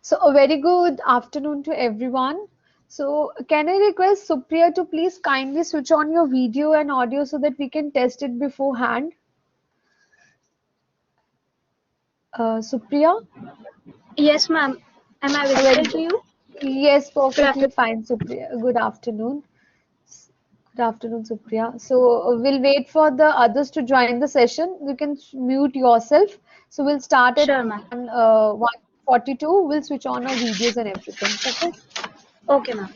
So, a very good afternoon to everyone. So, can I request Supriya to please kindly switch on your video and audio so that we can test it beforehand? Supriya, Yes, ma'am. Am I a very visible to good. you? Yes, Good perfectly afternoon. fine, Supriya. Good afternoon. Good afternoon, Supriya. So, we'll wait for the others to join the session. You can mute yourself. So, we'll start at Sure, ma'am. 1:42. We'll switch on our videos and everything. Okay? Okay, ma'am.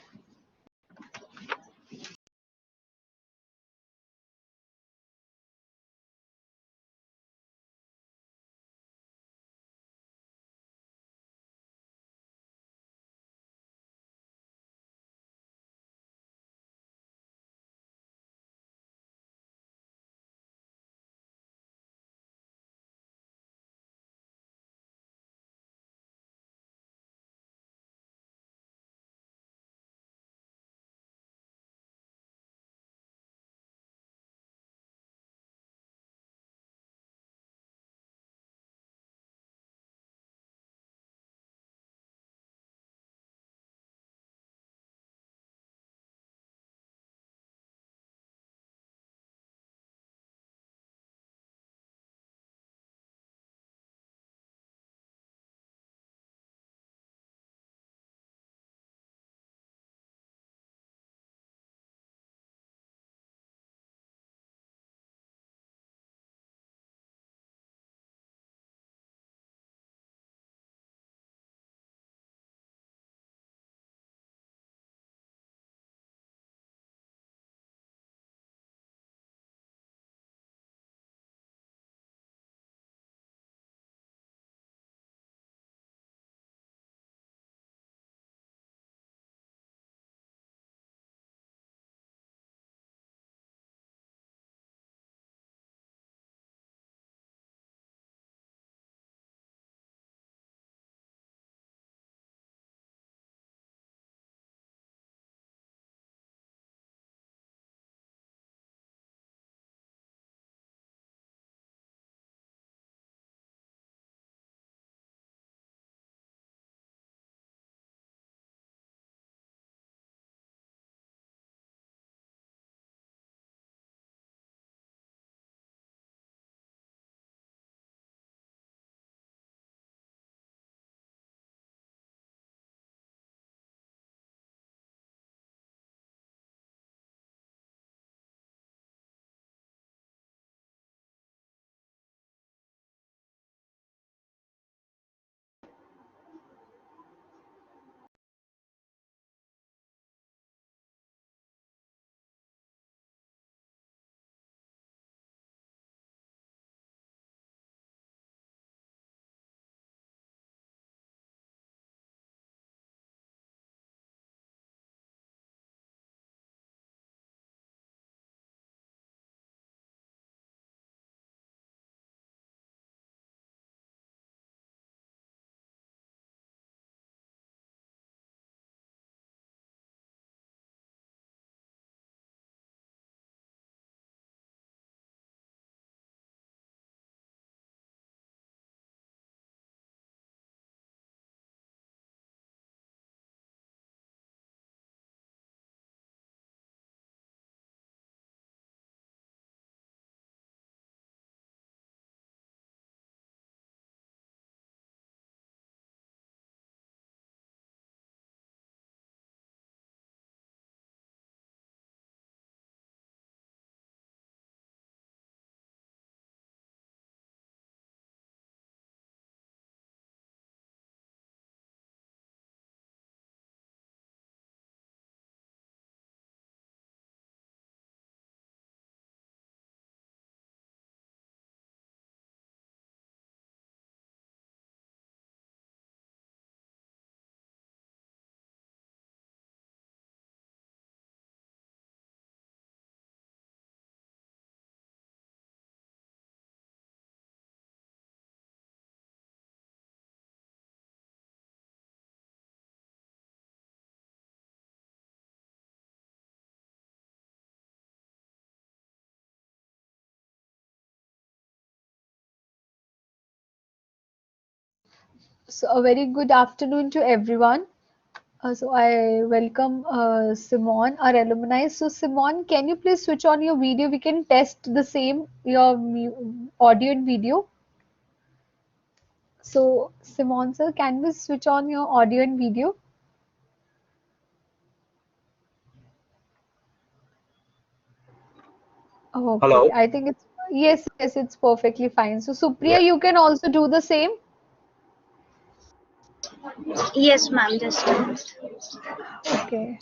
So a very good afternoon to everyone. So I welcome Simon, our alumni. So Simon, can you please switch on your video? We can test the same, your audio and video. So Simon sir, can we switch on your audio and video? Oh, okay, Hello. I think it's yes, it's perfectly fine. So Yeah. Supriya, you can also do the same. Yes, ma'am. Just a minute. Okay.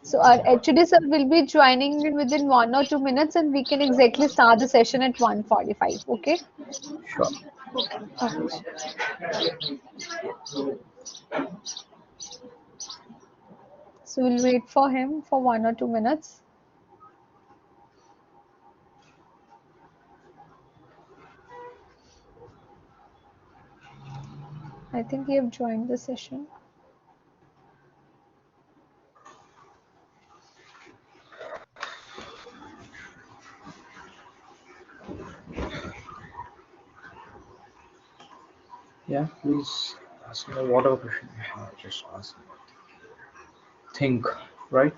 So our HOD sir will be joining in within 1 or 2 minutes, and we can exactly start the session at 1:45. Okay. Sure. Okay. So we'll wait for him for 1 or 2 minutes. I think he have joined the session. Yeah. Please ask me whatever question you have. Just ask me. Think. Right.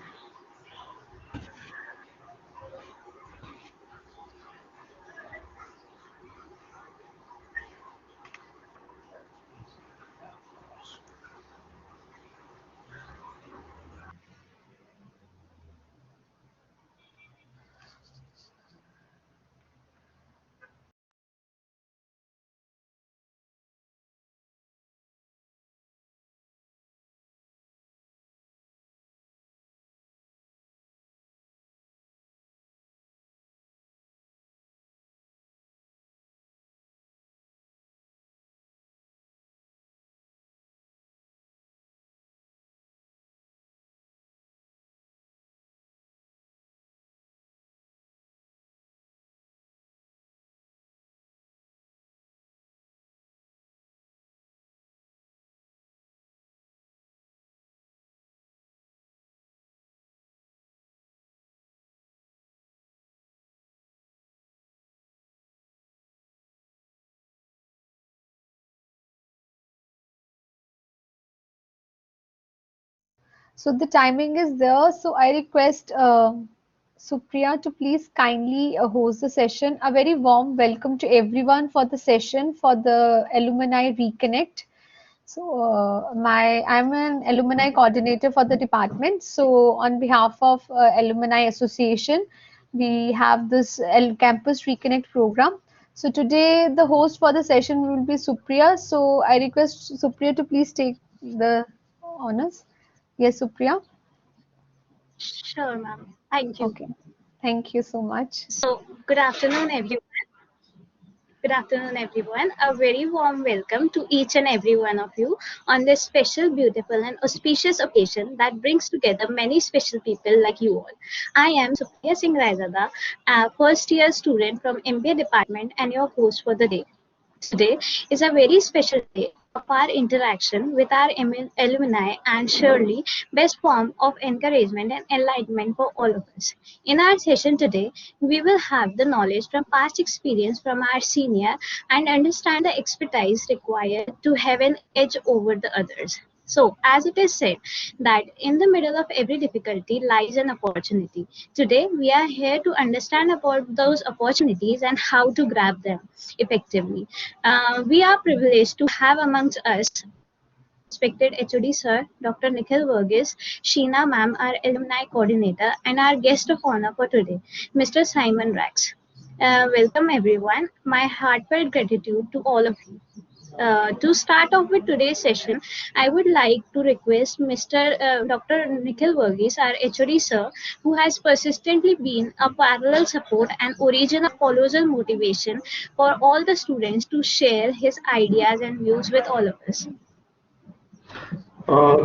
So the timing is there. So I request Supriya to please kindly host the session. A very warm welcome to everyone for the session for the Alumni Reconnect. So I'm an alumni coordinator for the department. So on behalf of Alumni Association, we have this Campus Reconnect program. So today the host for the session will be Supriya. So I request Supriya to please take the honors. Yes, Supriya. Sure, ma'am. Thank you. Okay. Thank you so much. So, good afternoon, everyone. Good afternoon, everyone. A very warm welcome to each and every one of you on this special, beautiful, and auspicious occasion that brings together many special people like you all. I am Supriya Singh Raizada, a first year student from MBA department and your host for the day. Today is a very special day of our interaction with our alumni and surely best form of encouragement and enlightenment for all of us. In our session today, we will have the knowledge from past experience from our senior and understand the expertise required to have an edge over the others. So, as it is said, that in the middle of every difficulty lies an opportunity. Today, we are here to understand about those opportunities and how to grab them effectively. We are privileged to have amongst us respected HOD Sir, Dr. Nikhil Verghese, Sheena Ma'am, our alumni coordinator, and our guest of honor for today, Mr. Simon Rax. Welcome everyone. My heartfelt gratitude to all of you. To start off with today's session, I would like to request Mr. Dr. Nikhil Verghese, our HOD sir, who has persistently been a parallel support and origin of colossal motivation for all the students to share his ideas and views with all of us.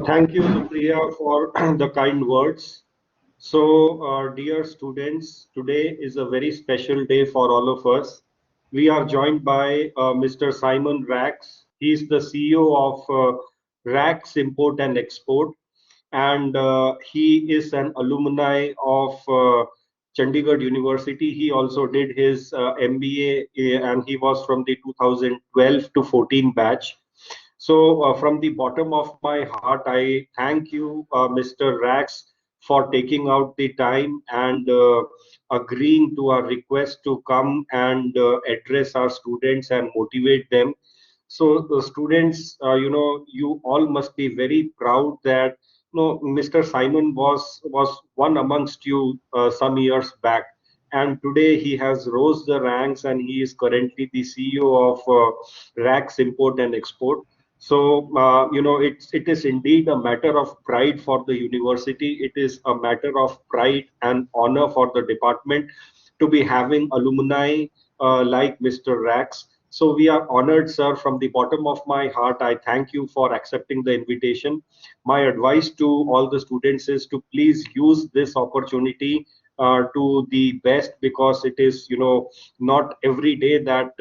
Thank you, Supriya, for the kind words. So, dear students, today is a very special day for all of us. We are joined by Mr. Simon Rax. He is the CEO of Rax Import and Export, and he is an alumni of Chandigarh University. He also did his MBA, and he was from the 2012 to 14 batch. So, from the bottom of my heart, I thank you, Mr. Rax, for taking out the time and agreeing to our request to come and address our students and motivate them. So, the students, you all must be very proud that Mr. Simon was one amongst you some years back, and today he has rose the ranks and he is currently the CEO of Rax Import and Export. So, it is indeed a matter of pride for the university. It is a matter of pride and honor for the department to be having alumni like Mr. Rax. So we are honored, sir. From the bottom of my heart, I thank you for accepting the invitation. My advice to all the students is to please use this opportunity to the best, because it is, not every day that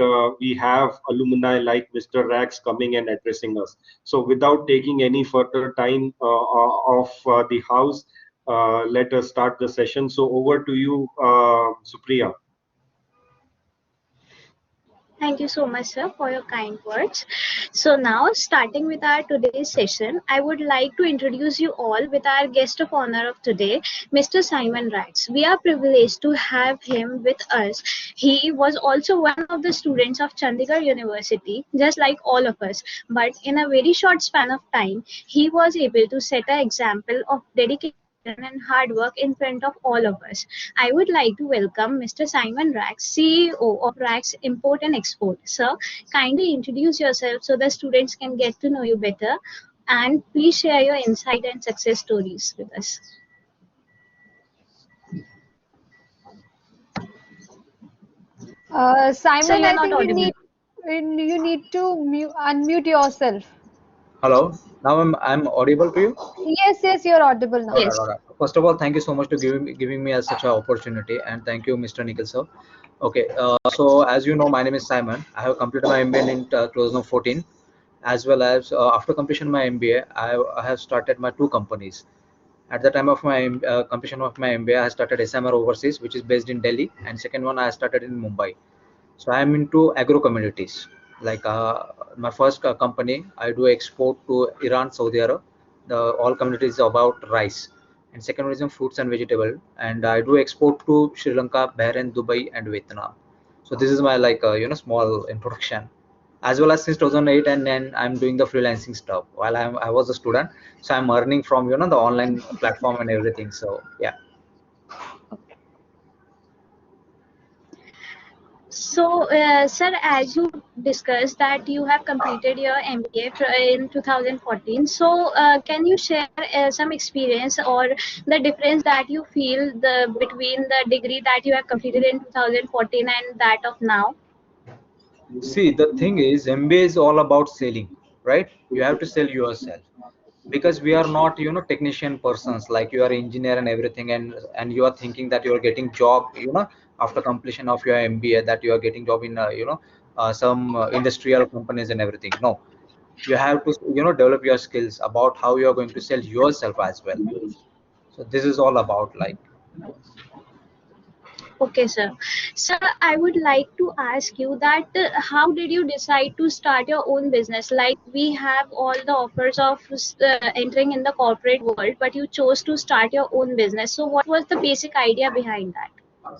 we have alumni like Mr. Rax coming and addressing us. So without taking any further time of the house, let us start the session. So over to you, Supriya. Thank you so much, sir, for your kind words. So now, starting with our today's session, I would like to introduce you all with our guest of honor of today, Mr. Simon Rax. We are privileged to have him with us. He was also one of the students of Chandigarh University, just like all of us. But in a very short span of time, he was able to set an example of dedication and hard work in front of all of us. I would like to welcome Mr. Simon Rax, CEO of Rax Import and Export. Sir, kindly introduce yourself so the students can get to know you better, and please share your insight and success stories with us. Sir, Simon, you are I not think audible. you need to unmute yourself. Hello. Now I'm audible to you. Yes, yes, you're audible All now. right, Yes. all right. First of all, thank you so much to giving me such an opportunity, and thank you, Mr. Nikhil sir. Okay, so as you know, my name is Simon. I have completed my MBA in 2014, as well as after completion of my MBA, I have started my two companies. At the time of my completion of my MBA, I started SMR Overseas, which is based in Delhi, and second one I started in Mumbai. So I'm into agro commodities. Like my first company, I do export to Iran, Saudi Arabia. The all commodities about rice, and second one is in fruits and vegetable. And I do export to Sri Lanka, Bahrain, Dubai, and Vietnam. So this is my like small introduction. As well as since 2008, and then I'm doing the freelancing stuff while I was a student. So I'm earning from the online platform and everything. So yeah. So, sir, as you discussed that you have completed your MBA in 2014, so can you share some experience or the difference that you feel between the degree that you have completed in 2014 and that of now? See, the thing is, MBA is all about selling, right? You have to sell yourself, because we are not, technician persons like you are engineer and everything, and you are thinking that you are getting job, after completion of your MBA, that you are getting job in, some industrial companies and everything. No, you have to, develop your skills about how you are going to sell yourself as well. So this is all about like. Okay, sir. Sir, I would like to ask you that how did you decide to start your own business? Like we have all the offers of entering in the corporate world, but you chose to start your own business. So, what was the basic idea behind that?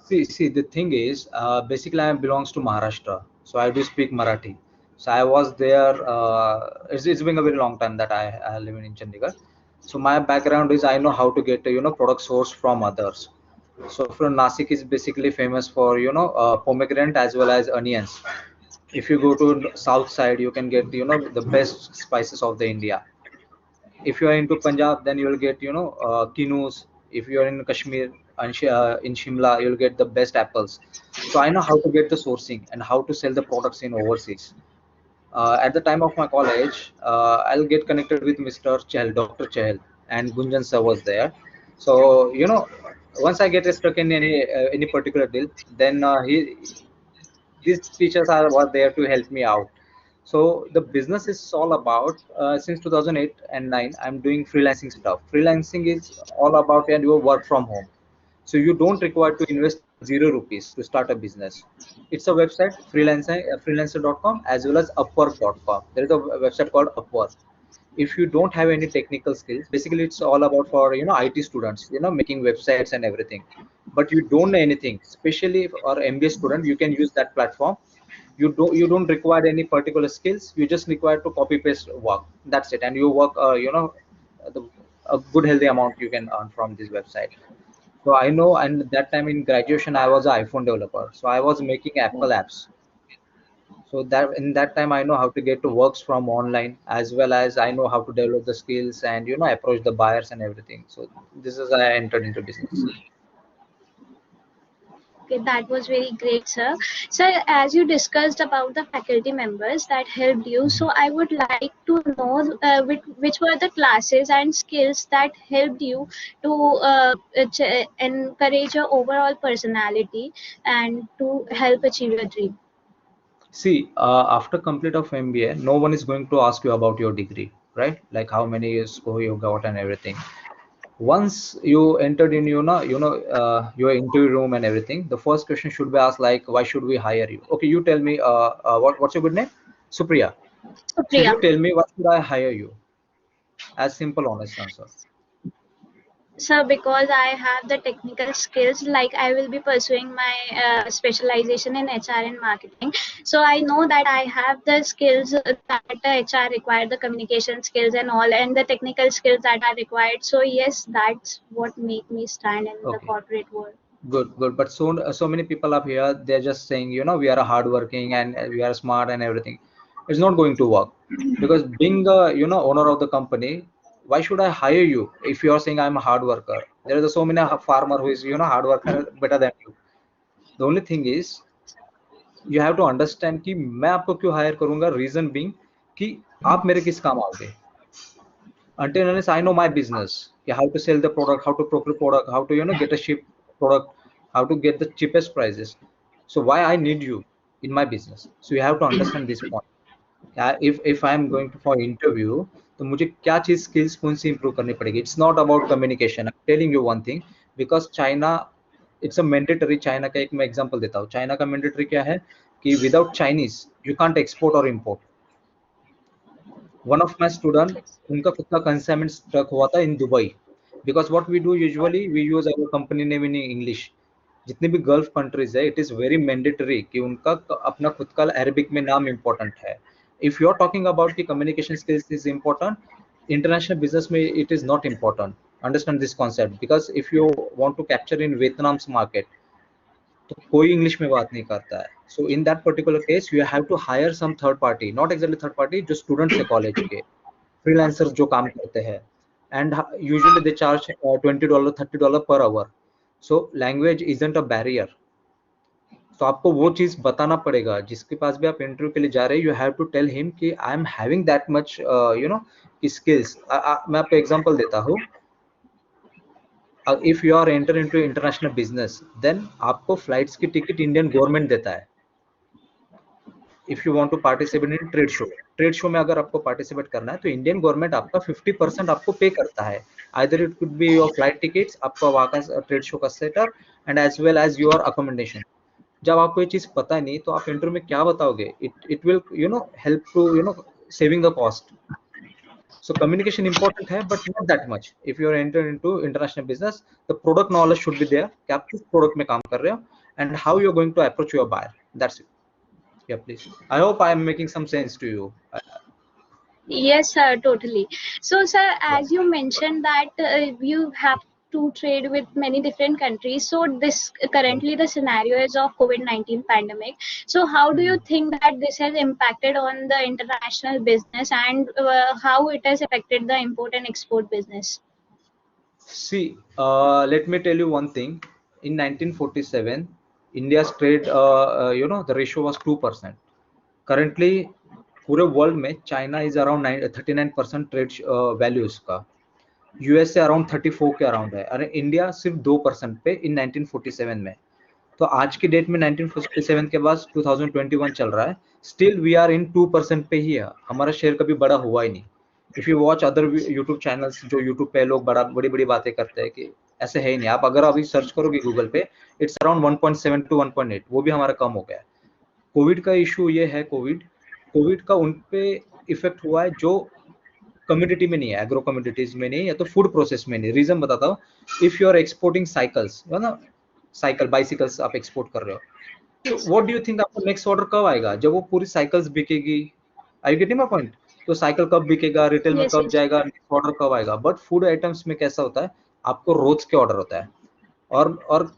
See, the thing is, basically, I belongs to Maharashtra, so I do speak Marathi. So I was there. It's been a very long time that I live in Chandigarh. So my background is I know how to get product source from others. So from Nasik is basically famous for pomegranate as well as onions. If you go to south side, you can get the best spices of the India. If you are into Punjab, then you will get kinus. If you are in Kashmir and in Shimla, you'll get the best apples. So I know how to get the sourcing and how to sell the products in overseas. At the time of my college, I'll get connected with Mr. Chahal, Dr. Chahal, and Gunjan sir was there. So once I get stuck in any particular deal, then these teachers were there to help me out. So the business is all about since 2008 and 9 I'm doing freelancing stuff. Freelancing is all about and you work from home. So you don't require to invest 0 rupees to start a business. It's a website, freelancer.com as well as upwork.com. There is a website called Upwork. If you don't have any technical skills, basically it's all about for IT students, making websites and everything. But you don't know anything, especially for MBA student, you can use that platform. You don't require any particular skills. You just require to copy paste work. That's it, and you work. The, a good healthy amount you can earn from this website. So I know, and that time in graduation, I was an iPhone developer. So I was making Apple apps. So that in that time, I know how to get to works from online, as well as I know how to develop the skills and approach the buyers and everything. So this is how I entered into business. Okay, that was very great, sir. Sir, as you discussed about the faculty members that helped you, so I would like to know which were the classes and skills that helped you to encourage your overall personality and to help achieve your dream. See, after complete of MBA, no one is going to ask you about your degree, right? Like how many years ago you got and everything. Once you entered in, your interview room and everything, the first question should be asked like, why should we hire you? Okay, you tell me, what's your good name? Supriya. So, So Priya. you tell me, why should I hire you? As simple, honest answer. So because I have the technical skills, like I will be pursuing my specialization in HR and marketing. So I know that I have the skills that the HR required, the communication skills and all, and the technical skills that are required. So yes, that's what made me stand in the Okay. corporate world. Good, good. But so many people up here, they're just saying, we are hardworking and we are smart and everything. It's not going to work because being the owner of the company, why should I hire you if you are saying I'm a hard worker? There is so many farmer who is hard worker better than you. The only thing is you have to understand कि मैं आपको क्यों hire करूंगा. Reason being कि आप मेरे किस काम आओगे. Until unless I know my business, yeah, how to sell the product, how to procure product, how to get a cheap product, how to get the cheapest prices. So why I need you in my business? So you have to understand this point. If I am going to for interview, तो मुझे क्या चीज skills कौन सी improve करनी पड़ेगी? It's not about communication. I'm telling you one thing because China, it's a mandatory. China का एक मैं example देता हूँ. China का mandatory क्या है कि without Chinese you can't export or import. One of my student, उनका खुद का consignment stuck हुआ था in Dubai because what we do usually we use our company name in English. जितनी भी गल्फ कंट्रीज है, इट इज वेरी मैंडेटरी कि उनका अपना खुद का अरबिक में नाम इम्पोर्टेंट है. If you are talking about कि communication skills is important, international business में it is not important. Understand this concept because if you want to capture in Vietnam's market, तो कोई इंग्लिश में बात नहीं करता है. So in that particular case you have to hire some third party, not exactly third party, जो students है college के, फ्रीलांसर्स जो काम करते हैं, and usually they charge $20 $30 per hour. So language isn't a barrier. तो आपको वो चीज बताना पड़ेगा. जिसके पास भी आप इंटरव्यू के लिए जा रहे हैं, you have to tell him कि I am having that much skills. मैं आपको एग्जांपल देता हूँ. If you are enter into international business, then आपको फ्लाइट्स की टिकट इंडियन गवर्नमेंट देता है. If you want to participate in trade show में अगर आपको पार्टिसिपेट करना है, तो इंडियन गवर्नमेंट आपका 50% आपको पे करता है. Either it could be your flight tickets, आपका वहाँ का ट्रेड शो का setup, and as well as your accommodation. जब आपको ये चीज पता नहीं, तो आप इंटरव्यू में क्या बताओगे? It will help to saving the cost. So communication important है, but not that much. If you are entering into international business, the product knowledge should be there. कि आप किस product में काम कर रहे हो and how you are going to approach your buyer. That's it. Yeah, please. I hope I am making some sense to you. Yes, sir, totally. So, sir, Yeah. as you mentioned that you have to trade with many different countries. So, this currently the scenario is of COVID-19 pandemic. So, how do you think that this has impacted on the international business and how it has affected the import and export business? See, let me tell you one thing. In 1947, India's trade, the ratio was 2%. Currently, पूरे world में China is around 39% trade value इसका. USA around 34 के around है, और India सिर्फ 2% पे इन 1947 में. तो आज की डेट में 1947 के बाद 2021 चल रहा है, स्टिल वी आर इन 2% पे ही है. हमारा शेयर कभी बड़ा हुआ ही नहीं. If you watch other YouTube channels, जो यूट्यूब पे लोग बड़ी बड़ी बातें करते हैं कि ऐसे है ही नहीं। आप अगर अभी सर्च करोगे गूगल पे, इट्स अराउंड 1.7 to 1.8, वो भी हमारा कम हो गया है। कोविड का इशू ये है, कोविड का उन पे इफेक्ट हुआ है जो कम्युनिटी में नहीं है, एग्रो कम्युनिटीज में नहीं, या तो फूड प्रोसेस में नहीं। रीजन बताता हूँ, if you are exporting cycles, है ना, साइकिल बाइसिकल्स आप एक्सपोर्ट कर रहे हो, तो Yes. What do you think आपको नेक्स्ट ऑर्डर कब आएगा? जब वो पूरी साइकिल्स बिकेगी। I getting my point? तो साइकिल कब बिकेगा, रिटेल में Yes, कब yes. जाएगा, नेक्स्ट ऑर्डर कब आएगा? बट फूड आइटम्स में कैसा होता है, आपको रोज के ऑर्डर होता है। और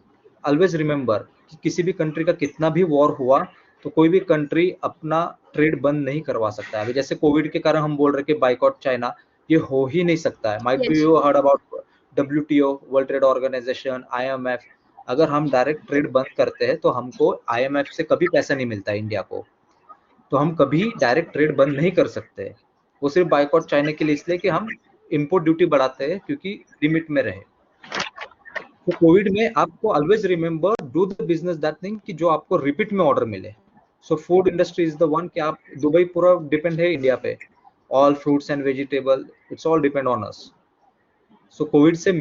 ऑलवेज रिमेंबर कि किसी भी कंट्री का कितना भी वॉर हुआ, तो कोई भी कंट्री अपना ट्रेड बंद नहीं करवा सकता है। अभी जैसे कोविड के कारण हम बोल रहे कि बाइकआउट चाइना, ये हो ही नहीं सकता है। Might be Yes. You heard about WTO, world trade organisation, IMF। अगर हम डायरेक्ट ट्रेड बंद करते हैं तो हमको IMF से कभी पैसा नहीं मिलता इंडिया को, तो हम कभी डायरेक्ट ट्रेड बंद नहीं कर सकते। वो सिर्फ बाइकआउट चाइना के लिए इसलिए कि हम इंपोर्ट ड्यूटी बढ़ाते हैं क्योंकि लिमिट में रहे। तो कोविड में आपको always remember, do the business that thing कि जो आपको रिपीट में ऑर्डर मिले। So food industry is the one कि आप, दुबई पूरा डिपेंड है इंडिया पे, all fruits and vegetable, it's all depend on us. So Covid से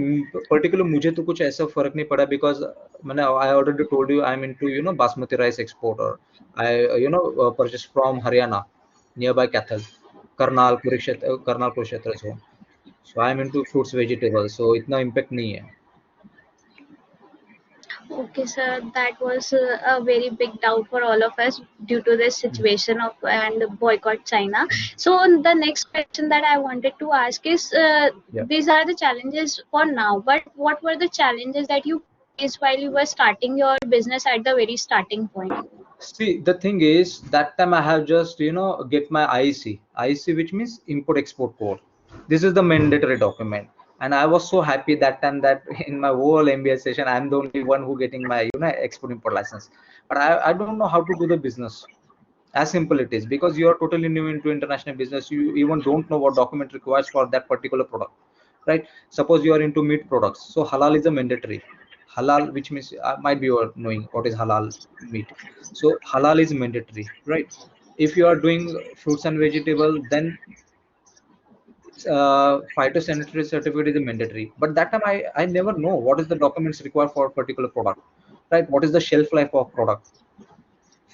पर्टिकुलर मुझे तो कुछ ऐसा फर्क नहीं पड़ा, बिकॉज मैंने I already told you, I am into basmati rice exporter. I purchase from Haryana, near by Kaithal, Karnal Kurukshetra zone. So I am into fruits vegetables, so इतना इम्पैक्ट नहीं है। Okay, sir. That was a very big doubt for all of us due to this situation of and boycott China. So the next question that I wanted to ask is, Yeah. these are the challenges for now, but what were the challenges that you faced while you were starting your business at the very starting point? See, the thing is, that time I have just, get my IEC, which means import export code. This is the mandatory document. And I was so happy that time that in my whole MBA session, I'm the only one who getting my, export import license. But I don't know how to do the business. As simple it is, because you are totally new into international business. You even don't know what document requires for that particular product, right? Suppose you are into meat products, so halal is a mandatory. Halal, which means, might be you are knowing what is halal meat. So halal is mandatory, right? If you are doing fruits and vegetable, then phytosanitary certificate is mandatory. But that time I never know what is the documents required for a particular product, right? What is the shelf life of product?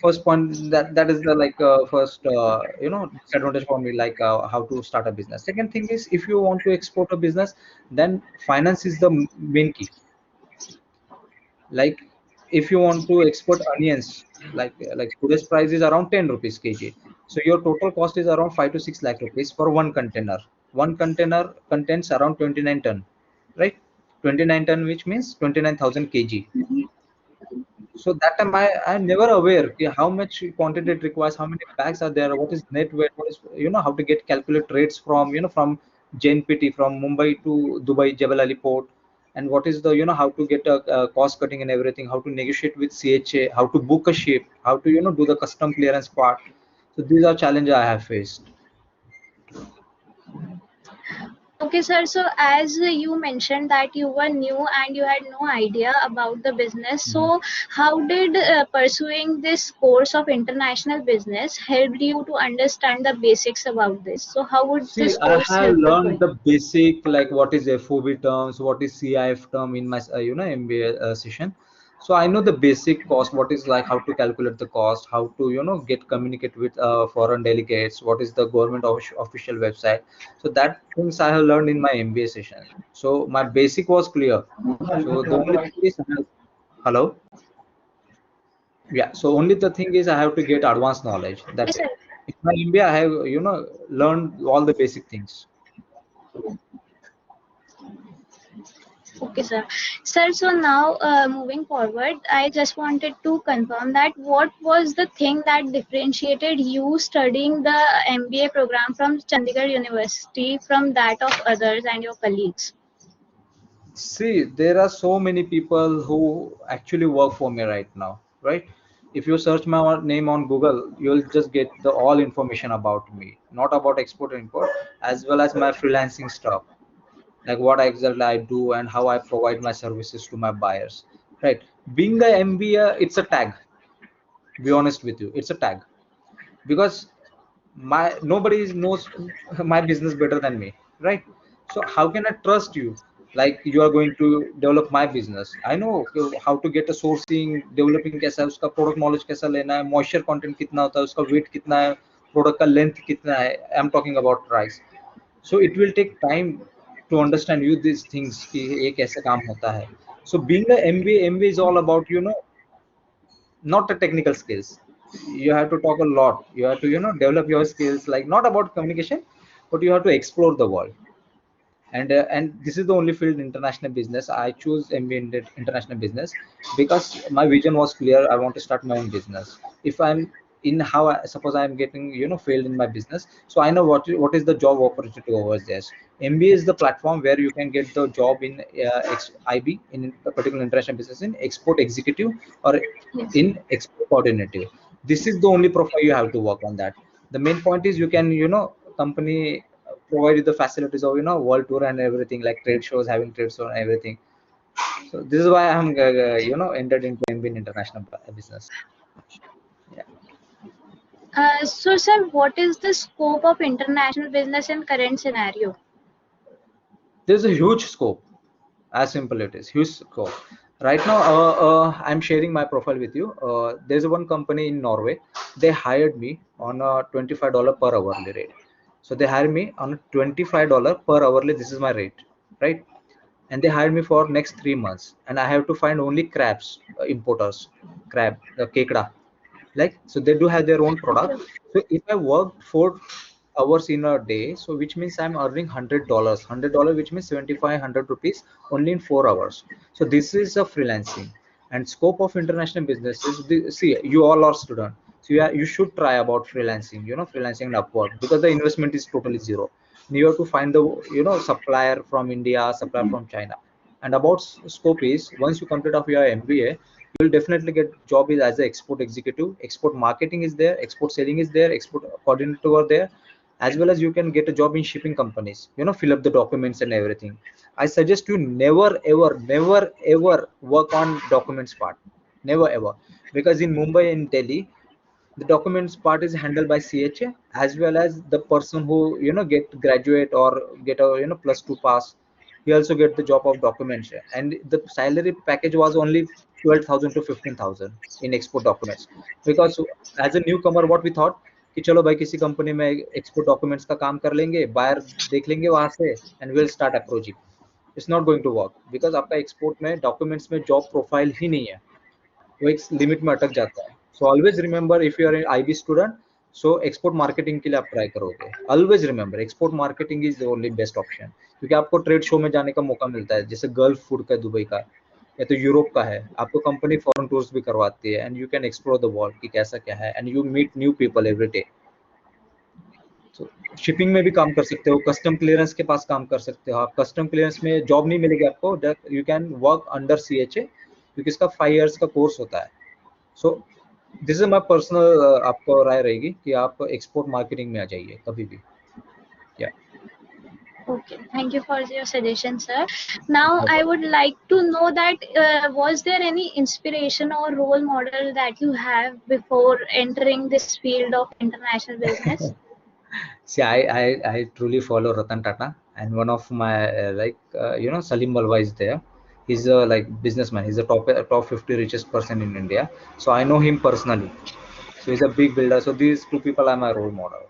First point, that is the like first disadvantage for me, like how to start a business. Second thing is, if you want to export a business, then finance is the main key. Like if you want to export onions, like today's price is around 10 rupees kg, so your total cost is around 5 to 6 lakh rupees for one container. One container contains around 29 ton, right? 29 ton, which means 29,000 kg. So that time I never aware कि how much quantity it requires, how many bags are there, what is net weight, what is, how to get calculate rates from, from JNPT, from Mumbai to Dubai Jebel Ali port, and what is the, how to get a cost cutting and everything, how to negotiate with CHA, how to book a ship, how to, do the custom clearance part. So these are challenges I have faced. Okay, sir. So, as you mentioned that you were new and you had no idea about the business, so how did pursuing this course of international business help you to understand the basics about this? So, how would See, this I course have helpful for learned you? the basic, like what is FOB terms, what is CIF term in my MBA session. So I know the basic cost, what is like, how to calculate the cost, how to get communicate with foreign delegates, what is the government official website. So that things I have learned in my MBA session. So my basic was clear. So the only thing is, hello, yeah. So only the thing is, I have to get advanced knowledge. That's Yes, it. sir. In my MBA, I have learned all the basic things. Okay, sir. Sir, so now moving forward, I just wanted to confirm that what was the thing that differentiated you studying the MBA program from Chandigarh University from that of others and your colleagues? See, there are so many people who actually work for me right now, right? If you search my name on Google, you'll just get the all information about me, not about export and import, as well as my freelancing stuff, like what exactly I do and how I provide my services to my buyers, right? Being the MBA, it's a tag. Be honest with you, it's a tag, because nobody knows my business better than me, right? So how can I trust you? like you are going to develop my business. I know how to get a sourcing, developing कैसा है उसका, product knowledge कैसा लेना है, moisture content कितना होता है उसका, weight कितना है, product का length कितना है. I'm talking about rice. So it will take time to understand you these things कि ये कैसे काम होता है. So being a MBA is all about, you know, not the technical skills. You have to talk a lot. You have to, you know, develop your skills, like not about communication, but you have to explore the world. And this is the only field, international business. I choose MBA in international business because my vision was clear. I want to start my own business. If I'm in how suppose I'm getting, you know, failed in my business, so I know what is the job opportunity over there. MBA is the platform where you can get the job in IB, in a particular international business, in export executive or Yes. in export coordinative. This is the only profile you have to work on. That the main point is, you can, you know, company provide you the facilities of, you know, world tour and everything, like trade shows, having trade shows and everything. So this is why I'm you know, entered into MBA in international business. Yeah. So, sir, what is the scope of international business in current scenario? There's a huge scope. As simple it is, huge scope. Right now, I'm sharing my profile with you. There's one company in Norway. They hired me on a $25 per hourly rate. So they hired me on a $25 per hourly. This is my rate, right? And they hired me for next 3 months, and I have to find only crabs, importers, crab, the kekda, like, so they do have their own product. So if I work 4 hours in a day, so which means I'm earning $100, which means 7,500 rupees only in 4 hours. So this is a freelancing. And scope of international business is see, you all are student, so yeah, you should try about freelancing, you know, freelancing and Upwork, because the investment is totally zero. You have to find the, you know, supplier from India, supplier from China. And about scope is, once you complete off your MBA, you will definitely get job is as an export executive. Export marketing is there, export selling is there, export coordinator are there, as well as you can get a job in shipping companies, you know, fill up the documents and everything. I suggest you never ever work on documents part, never ever, because in Mumbai and Delhi, the documents part is handled by CHA, as well as the person who, you know, get graduate or get a, you know, +2 pass, he also get the job of documents. And the salary package was only 12,000 to 15,000 in export documents. Because as a newcomer, what we thought कि चलो भाई किसी company में export documents का काम कर लेंगे, buyer देख लेंगे वहां से, and will start approaching. It's not going to work, because आपका एक्सपोर्ट में डॉक्यूमेंट्स में जॉब प्रोफाइल ही नहीं है, वो एक लिमिट में अटक जाता है. So always remember, if you are IB student, so export marketing के लिए आप ट्राई करोगे. Always remember, export marketing is the only best option, क्योंकि आपको ट्रेड शो में जाने का मौका मिलता है, जैसे गल्फ फूड का, दुबई का, या तो यूरोप का है, आपको कंपनी फॉरेन टूर्स भी करवाती है, and you can explore the world कि कैसा क्या है, and you meet new people every day. तो शिपिंग में भी काम कर सकते हो, कस्टम क्लियरेंस के पास काम कर सकते हो आप. कस्टम क्लियरेंस में जॉब नहीं मिलेगी आपको, you can work under CHA, क्योंकि इसका 5 years का कोर्स होता है. सो दिस इज माय पर्सनल आपको राय रहेगी कि आप एक्सपोर्ट मार्केटिंग में आ जाइए कभी भी. या Okay, thank you for your suggestion, sir. Now, I would like to know that was there any inspiration or role model that you have before entering this field of international business? see, I truly follow Ratan Tata, and one of my you know, Salim Balwa is there. He's a like businessman, he's a top 50 richest person in India, so I know him personally. So he's a big builder. So these two people are my role model.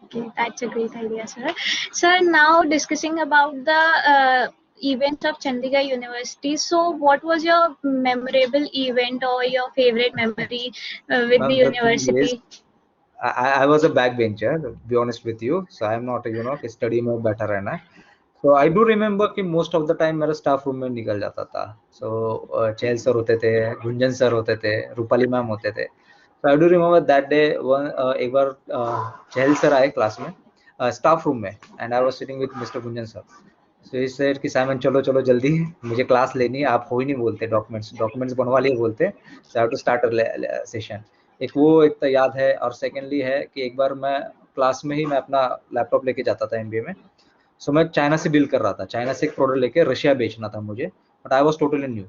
Okay, that's a great idea, sir. Sir, now discussing about the events of Chandigarh University. So, what was your memorable event or your favorite memory with the Ma'am, the thing is, university? I was a backbencher, to be honest with you. So I'm not, you know, कि study में better रहना है. So I do remember कि most of the time मेरा staff room में निकल जाता था. So चहल सर होते थे, गुंजन सर होते थे, रूपाली मैम होते थे. So I do remember that day एक बार चहल सर आए क्लास में, staff room में, and I was sitting with Mr. Gunjan sir. So he said कि साइमन चलो चलो जल्दी, मुझे क्लास लेनी है, आप हो ही नहीं बोलते, डॉक्यूमेंट्स बनवा लिए बोलते, so I have to start a session. एक वो एक तो याद है, और सेकेंडली है कि एक बार मैं क्लास में ही मैं अपना लैपटॉप लेके जाता था MBA में. सो मैं चाइना से डील कर रहा था, चाइना से एक प्रोडक्ट लेके रशिया बेचना था मुझे, but I was totally new.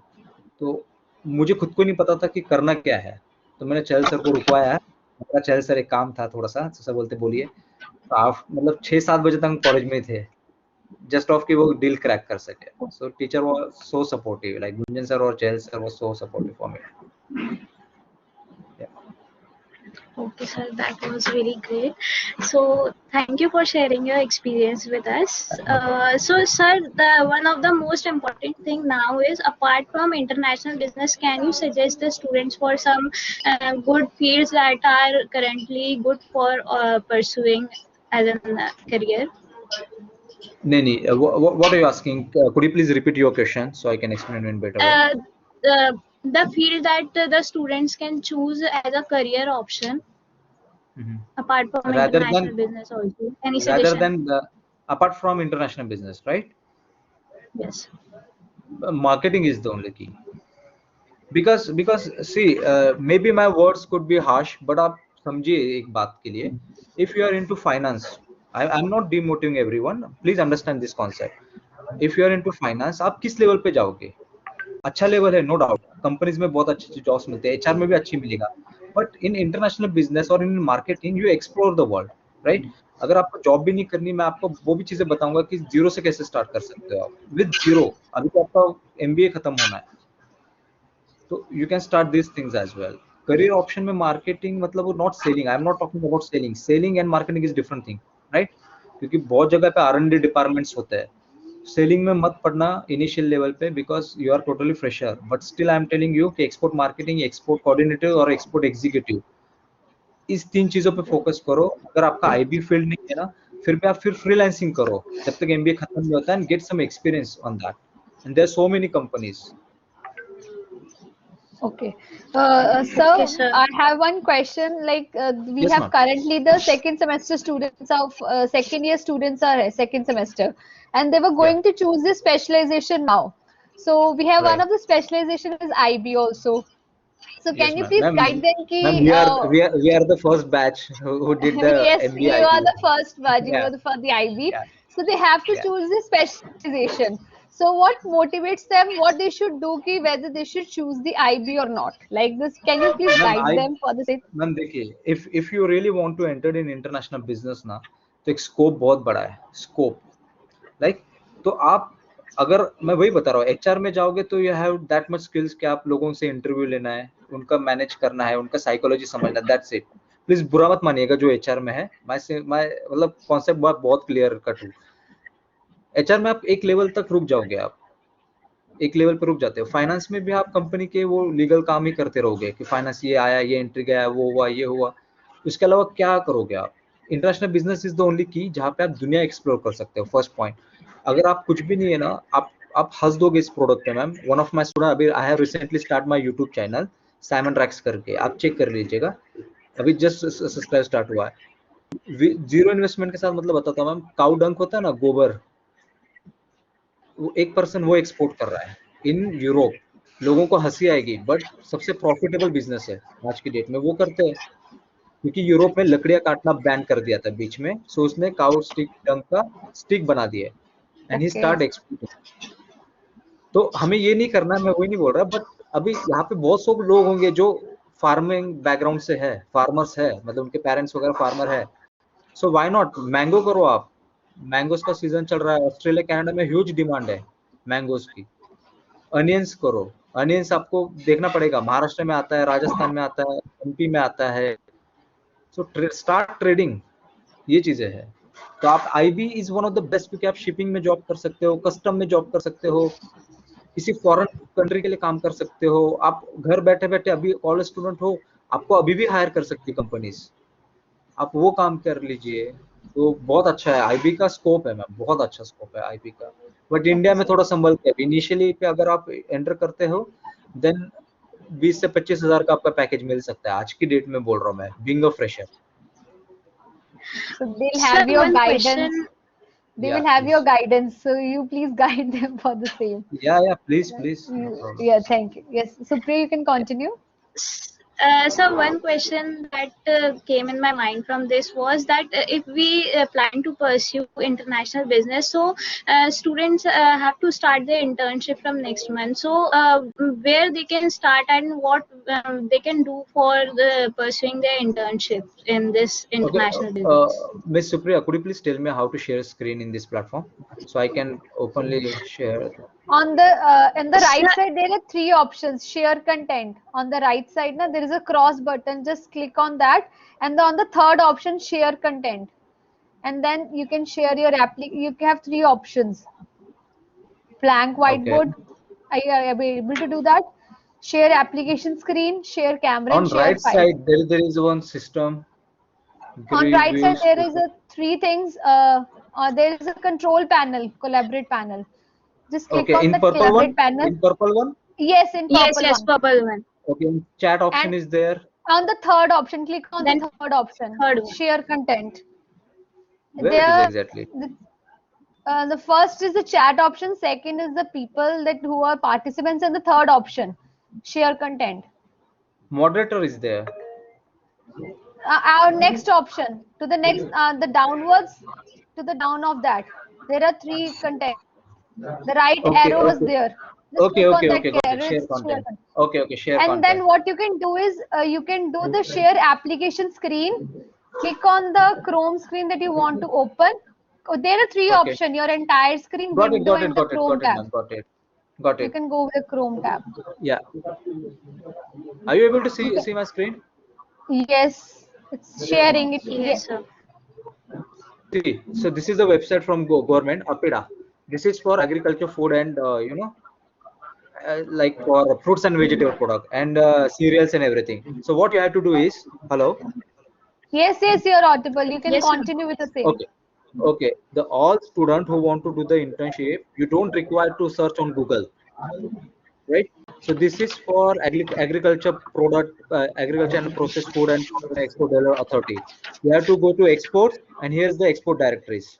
तो मुझे खुद को नहीं पता था कि करना क्या है. तो मैंने चहल सर को रुकवाया, मेरा चहल सर एक काम था थोड़ा सा, तो सर बोलते बोलिए. तो आप मतलब 6-7 बजे तक कॉलेज में थे, जस्ट ऑफ कि वो डील क्रैक कर सके. So teacher was so supportive, like Gunjan sir और Chahal sir was so supportive for me. Okay, sir, that was really great. So, thank you for sharing your experience with us. So, sir, the one of the most important thing now is, apart from international business, can you suggest the students for some good fields that are currently good for pursuing as a career? नहीं नहीं, what are you asking? Could you please repeat your question so I can explain in a better way? Uh, the field that the students can choose as a career option Mhm. apart from rather international than business also. Any rather suggestion? than apart from international business, right? Yes. Marketing is the only key. because see, maybe my words could be harsh, but आप समझिए एक बात के लिए, if you are into finance, I'm not demotivating everyone, please understand this concept. if you are into finance, आप किस level पे जाओगे? अच्छा लेवल है, नो डाउट, कंपनीज में बहुत अच्छी अच्छी जॉब्स मिलते हैं, एचआर में भी अच्छी मिलेगा, बट इन इंटरनेशनल बिजनेस और in marketing you explore the world, right? अगर आपको जॉब भी नहीं करनी, मैं आपको वो भी चीजें बताऊंगा कि जीरो से कैसे स्टार्ट कर सकते हो आप, विद जीरो. अभी तो आपका एमबीए खत्म होना है, तो you can start this things as well. Career option में मार्केटिंग मतलब वो not selling, I am not talking about selling. Selling and marketing is different thing, right? क्योंकि बहुत जगह पे आर एंड डी डिपार्टमेंट्स होते हैं. सेलिंग में मत पड़ना इनिशियल लेवल पे, because you are totally fresher, but still I am telling you कि एक्सपोर्ट मार्केटिंग, एक्सपोर्ट कोऑर्डिनेटर और एक्सपोर्ट एग्जीक्यूटिव, इस तीन चीजों पे फोकस करो. अगर आपका आईबी फील्ड नहीं है ना, फिर भी आप फिर फ्रीलांसिंग करो जब तक एमबीए खत्म नहीं होता है, and get some experience on that, and there are so many companies. Okay. Okay, So sir. I have one question. Like we Yes, have ma'am. currently the second semester students of second year students are second semester, and they were Yeah, going to choose this specialization now. So we have one right. of the specialization is IB also. So Yes, can you ma'am. please Ma'am, guide them ma'am, ki we are the first batch who did the yes, MBA you are IB. the first batch, you Yeah, are the for the IB. yeah, So they have to yeah. choose the specialization. So what motivates them? What they should do? Ki whether they should choose the IB or not? Like this, can you please ma'am guide I them for the same? Ma'am देखिए, if you really want to enter in international business ना, तो एक scope बहुत बड़ा है, scope, like. तो आप, अगर मैं वही बता रहा हूँ, एचआर में जाओगे तो you have that much skills कि आप लोगों से इंटरव्यू लेना है, उनका मैनेज करना है, उनका साइकोलॉजी समझना, दैट्स इट. प्लीज बुरा मत मानिएगा जो एचआर में है, मैं मतलब कॉन्सेप्ट बहुत क्लियर कट हूँ. एचआर में आप एक लेवल तक रुक जाओगे, आप एक लेवल पर रुक जाते हो. फाइनेंस में भी आप कंपनी के वो लीगल काम ही करते रहोगे कि फाइनेंस ये आया, ये एंट्री गया, वो हुआ, ये हुआ. उसके अलावा क्या करोगे आप? International business is the only की जहाँ पे आप दुनिया एक्सप्लोर कर सकते हो. फर्स्ट पॉइंट, अगर आप कुछ भी नहीं है ना, आप हंस दोगे इस प्रोडक्ट पे. Ma'am, one of my student, अभी I have recently start my YouTube channel Simon Rax करके, आप चेक कर लीजिएगा, अभी जस्ट सब्सक्राइब स्टार्ट हुआ है. जीरो इन्वेस्टमेंट के साथ, मतलब बताता हूँ मैम, काउ डंक होता है ना, गोबर, वो एक पर्सन वो एक्सपोर्ट कर रहा है इन यूरोप. लोगों को हंसी आएगी, बट सबसे प्रॉफिटेबल बिजनेस है आज की डेट में, वो करते हैं. क्योंकि यूरोप में लकड़ियां काटना बैन कर दिया था बीच में, सो उसने काउ स्टिक डंक का स्टिक बना दिया, and he Okay. Start exporting. तो हमें ये नहीं करना है, मैं वही नहीं बोल रहा, बट अभी यहाँ पे बहुत सारे लोग होंगे जो फार्मिंग बैकग्राउंड से है, फार्मर्स है, मतलब उनके पेरेंट्स वगैरह फार्मर है. सो व्हाई नॉट मैंगो करो आप. मैंगोस का सीजन चल रहा है, ऑस्ट्रेलिया कनाडा में ह्यूज डिमांड है मैंगोस की. अनियंस करो. अनियंस आपको देखना पड़ेगा, महाराष्ट्र में आता है, राजस्थान में आता है, एमपी में आता है. सो स्टार्ट ट्रेडिंग, ये चीजें हैं. तो आप IB is one of the best, क्योंकि आप शिपिंग में जॉब कर सकते हो, कस्टम में जॉब कर सकते हो, किसी फॉरेन कंट्री के लिए काम कर सकते हो. आप घर बैठे बैठे, अभी कॉलेज स्टूडेंट हो, आपको अभी भी हायर कर सकती है कंपनीज, आप वो काम कर लीजिए. तो बहुत अच्छा है, आईबी का स्कोप है मैम, बहुत अच्छा स्कोप है आईबी का. बट Okay, इंडिया में sir. थोड़ा संभल के, इनिशियली पे अगर आप एंटर करते हो, देन 20 से 25 हजार का आपका पैकेज मिल सकता है, आज की डेट में बोल रहा हूँ मैं, being a fresher. So they'll Sir, have your one guidance. question. They या will have your please, guidance. So you please guide them for the same. या please Right? Please, no problem. Yeah, thank you. Yes, Supriya, you can continue. So one question that came in my mind from this was that if we plan to pursue international business, so students have to start their internship from next month. So where they can start and what they can do for pursuing their internship in this Okay, international business. Miss Supriya, could you please tell me how to share screen in this platform so I can openly share? On the in the So, right side, there are three options. Share content. On the right side, now there is a cross button. Just click on that, and on the third option, share content. And then you can share your You have three options: blank Okay. whiteboard. Are you able to do that? Share application screen, share camera, and On share right file. side, there is one system, On grid right side, views. there is a three things. There is a control panel, collaborate panel. Just click Okay, on in that purple collaborate one, panel. in purple one. Yes, in yes, purple yes, one. purple one. Okay, chat option And is there. on the third option, click on the Then third option, third one. share content. Where it is There, exactly? the first is the chat option, second is the people that who are participants, and the third option, share content. Moderator is there. Our next option to the next, the downwards to the down of that, there are three content. The right Okay, arrow is okay, there. Just okay, click on okay, that okay. Got it. arrow. Share It's share content. content. Okay, okay. Share And content. then what you can do is you can do the share application screen. Click on the Chrome screen that you want to open. There are three Okay. options: your entire screen, Got it, window, got it, and the got it, Chrome got it, tab. ma'am. Got it. Got You it. can go with the Chrome tab. Yeah. Are you able to You see can, my screen? yes, it's sharing it. Yes, sir. See, so this is the website from government, APIDA. This is for agriculture, food, and like for fruits and vegetable product and cereals and everything. So what you have to do is, hello, Yes, yes, you're audible. You can Yes, sir. continue with the same. okay, okay. The all student who want to do the internship, you don't require to search on Google, right? So this is for agriculture product, agriculture and processed food and export development authority. You have to go to exports, and here's the export directories.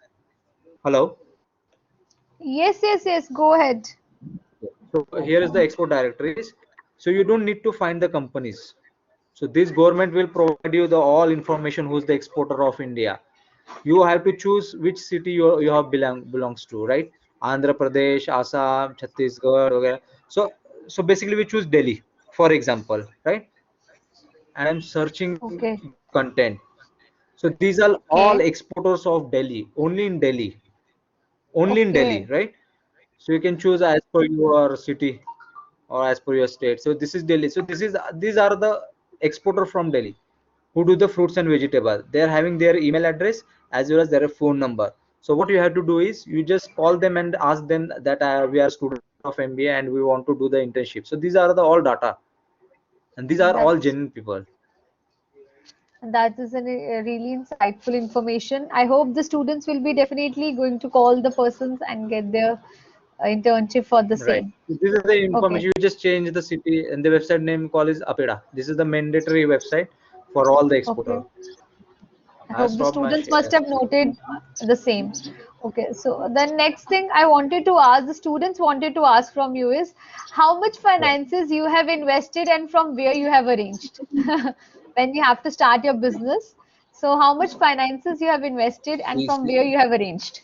Hello. Yes, yes, yes. Go ahead. So here is the export directories. So you don't need to find the companies. So this government will provide you the all information who's the exporter of India. You have to choose which city you have belongs to, right? Andhra Pradesh, Assam, Chhattisgarh, okay. So basically we choose Delhi, for example, right? And I'm searching Okay. content. So these are all Okay. exporters of Delhi, only in Delhi, only in Delhi, Okay. right? So you can choose as per your city or as per your state. So this is Delhi. So these are the exporter from Delhi who do the fruits and vegetable. They are having their email address as well as their phone number. So what you have to do is you just call them and ask them that we are student of MBA and we want to do the internship. So these are the all data, and these are all That's genuine people. That is a really insightful information. I hope the students will be definitely going to call the persons and get their internship for the Right. same. So this is the Okay. information. You just change the city and the website name call is Apida. This is the mandatory website for all the exporter. Okay. I I hope the stop my students must share. have noted the same. Okay. So the next thing I wanted to ask, the students wanted to ask from you is how much Yeah. finances you have invested and from where you have arranged when you have to start your business. So how much finances you have invested and See, from see, where you have arranged?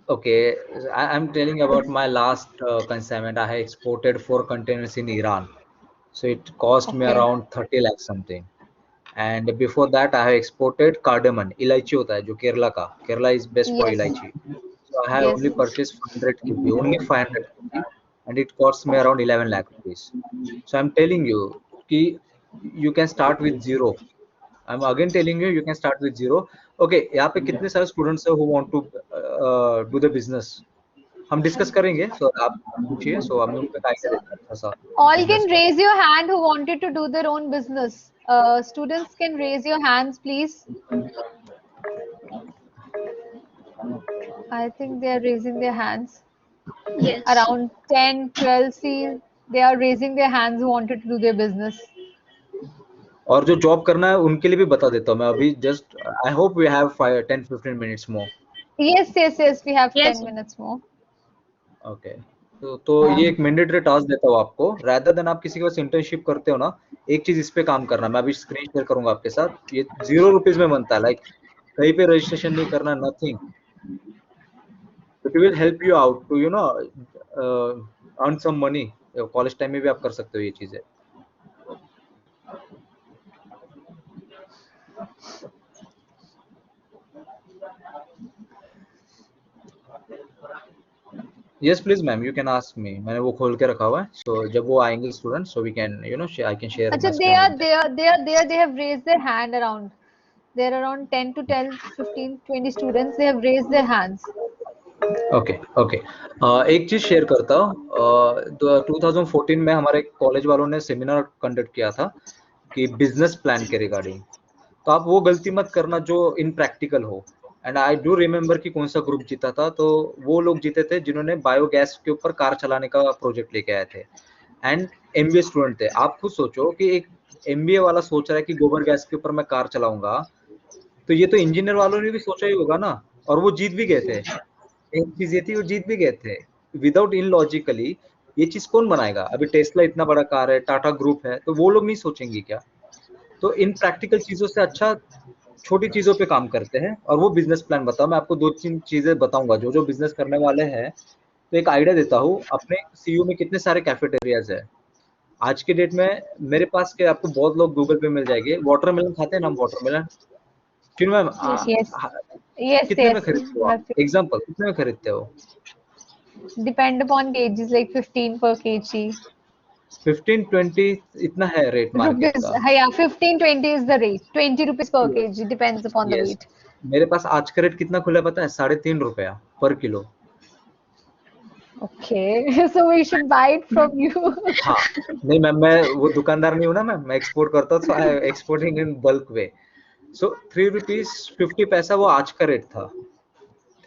okay, I'm telling about my last consignment. I have exported 4 containers in Iran. So it cost me Okay. around 30 lakhs something. And before that, I have exported cardamom. Elaichi hota hai, jo Kerala ka. Kerala is best for Yes. elaichi. So I have Yes. only purchased 500 kg, only 500 kg, and it cost me around 11 lakh rupees. So I'm telling you, ki you can start with zero. I'm again telling you, you can start with zero. Okay, यहाँ पे कितने सारे students हैं who want to do the business? हम discuss करेंगे. So आप पूछिए. So हम लोग का आइडिया देते हैं अच्छा सा All business can का. raise your hand who wanted to do their own business. Students can raise your hands, please. I think they are raising their hands. Yes. Around 10, 12. See, they are raising their hands who wanted to do their business. और जो job करना है उनके लिए भी बता देता हूँ मैं अभी just. I hope we have 5 10 15 minutes more. Yes, yes, yes. We have Yes. 10 minutes more. Okay. तो ये एक मैंडेटरी टास्क देता हूँ आपको, rather than आप किसी के पास इंटर्नशिप करते हो ना, एक चीज इस पे काम करना, मैं अभी स्क्रीन शेयर करूंगा आपके साथ, ये 0 रुपीज में बनता है, लाइक कहीं पे रजिस्ट्रेशन नहीं करना, nothing, it will help you out to earn some money, college time में भी आप कर सकते हो ये चीजें। Yes please ma'am, you can ask me, मैंने वो खोल के रखा हुआ है, सो जब वो आएंगे student, so we can I can share अच्छा, my screen with they have raised their hand around. There are around 10 to 10, 15, 20 students. They have raised their hands. Okay okay. एक चीज शेयर करता हूँ, 2014 में हमारे कॉलेज वालों ने सेमिनार कंडक्ट किया था कि बिजनेस प्लान के रिगार्डिंग, तो आप वो गलती मत करना जो इन प्रैक्टिकल हो। एंड आई डू रिमेम्बर कि कौन सा ग्रुप जीता था, तो वो लोग जीते थे जिन्होंने बायोगैस के ऊपर कार चलाने का प्रोजेक्ट लेके आए थे, एंड एमबीए स्टूडेंट थे। आप खुद सोचो कि एक एमबीए वाला सोच रहा है कि गोबर गैस के ऊपर मैं कार चलाऊंगा, तो ये तो इंजीनियर वालों ने भी सोचा ही होगा ना, और वो जीत भी गए थे। एक चीज ये थी, वो जीत भी गए थे विदाउट इन लॉजिकली। ये चीज कौन बनाएगा? अभी टेस्ला इतना बड़ा कार है, टाटा ग्रुप है, तो वो लोग नहीं सोचेंगे क्या? तो इन प्रैक्टिकल चीजों से अच्छा छोटी चीजों पे काम करते हैं, और वो बिजनेस प्लान बताओ। मैं आपको 2-3 चीजें बताऊंगा जो जो बिजनेस करने वाले हैं। तो एक आइडिया देता हूँ, अपने सीयू में कितने सारे कैफेटेरियाज है आज के डेट में, मेरे पास के आपको बहुत लोग गूगल पे मिल जाएंगे। वाटरमेलन खाते हैं ना हम, वाटरमेलन, क्यों मैम? Yes. Yes, yes, कितने में yes. खरीदते हो आप? एग्जाम्पल, कितने में खरीदते हो? Depend upon kgs, like 15 per kg. 15-20 इतना है रेट मार्केट Rupees. का। Yeah, 15, 20 is the rate. 20 rupees per kg. Depends upon the yes, weight. मेरे पास आज का रेट कितना खुला है पता है? 3.5 रुपया पर kilo. Okay, so we should buy it from you. हाँ, नहीं मैम, मैं वो दुकानदार नहीं हूँ ना मैम, मैं एक्सपोर्ट करता हूँ, so I exporting in bulk way. So 3 rupees 50 पैसा वो आज का रेट था।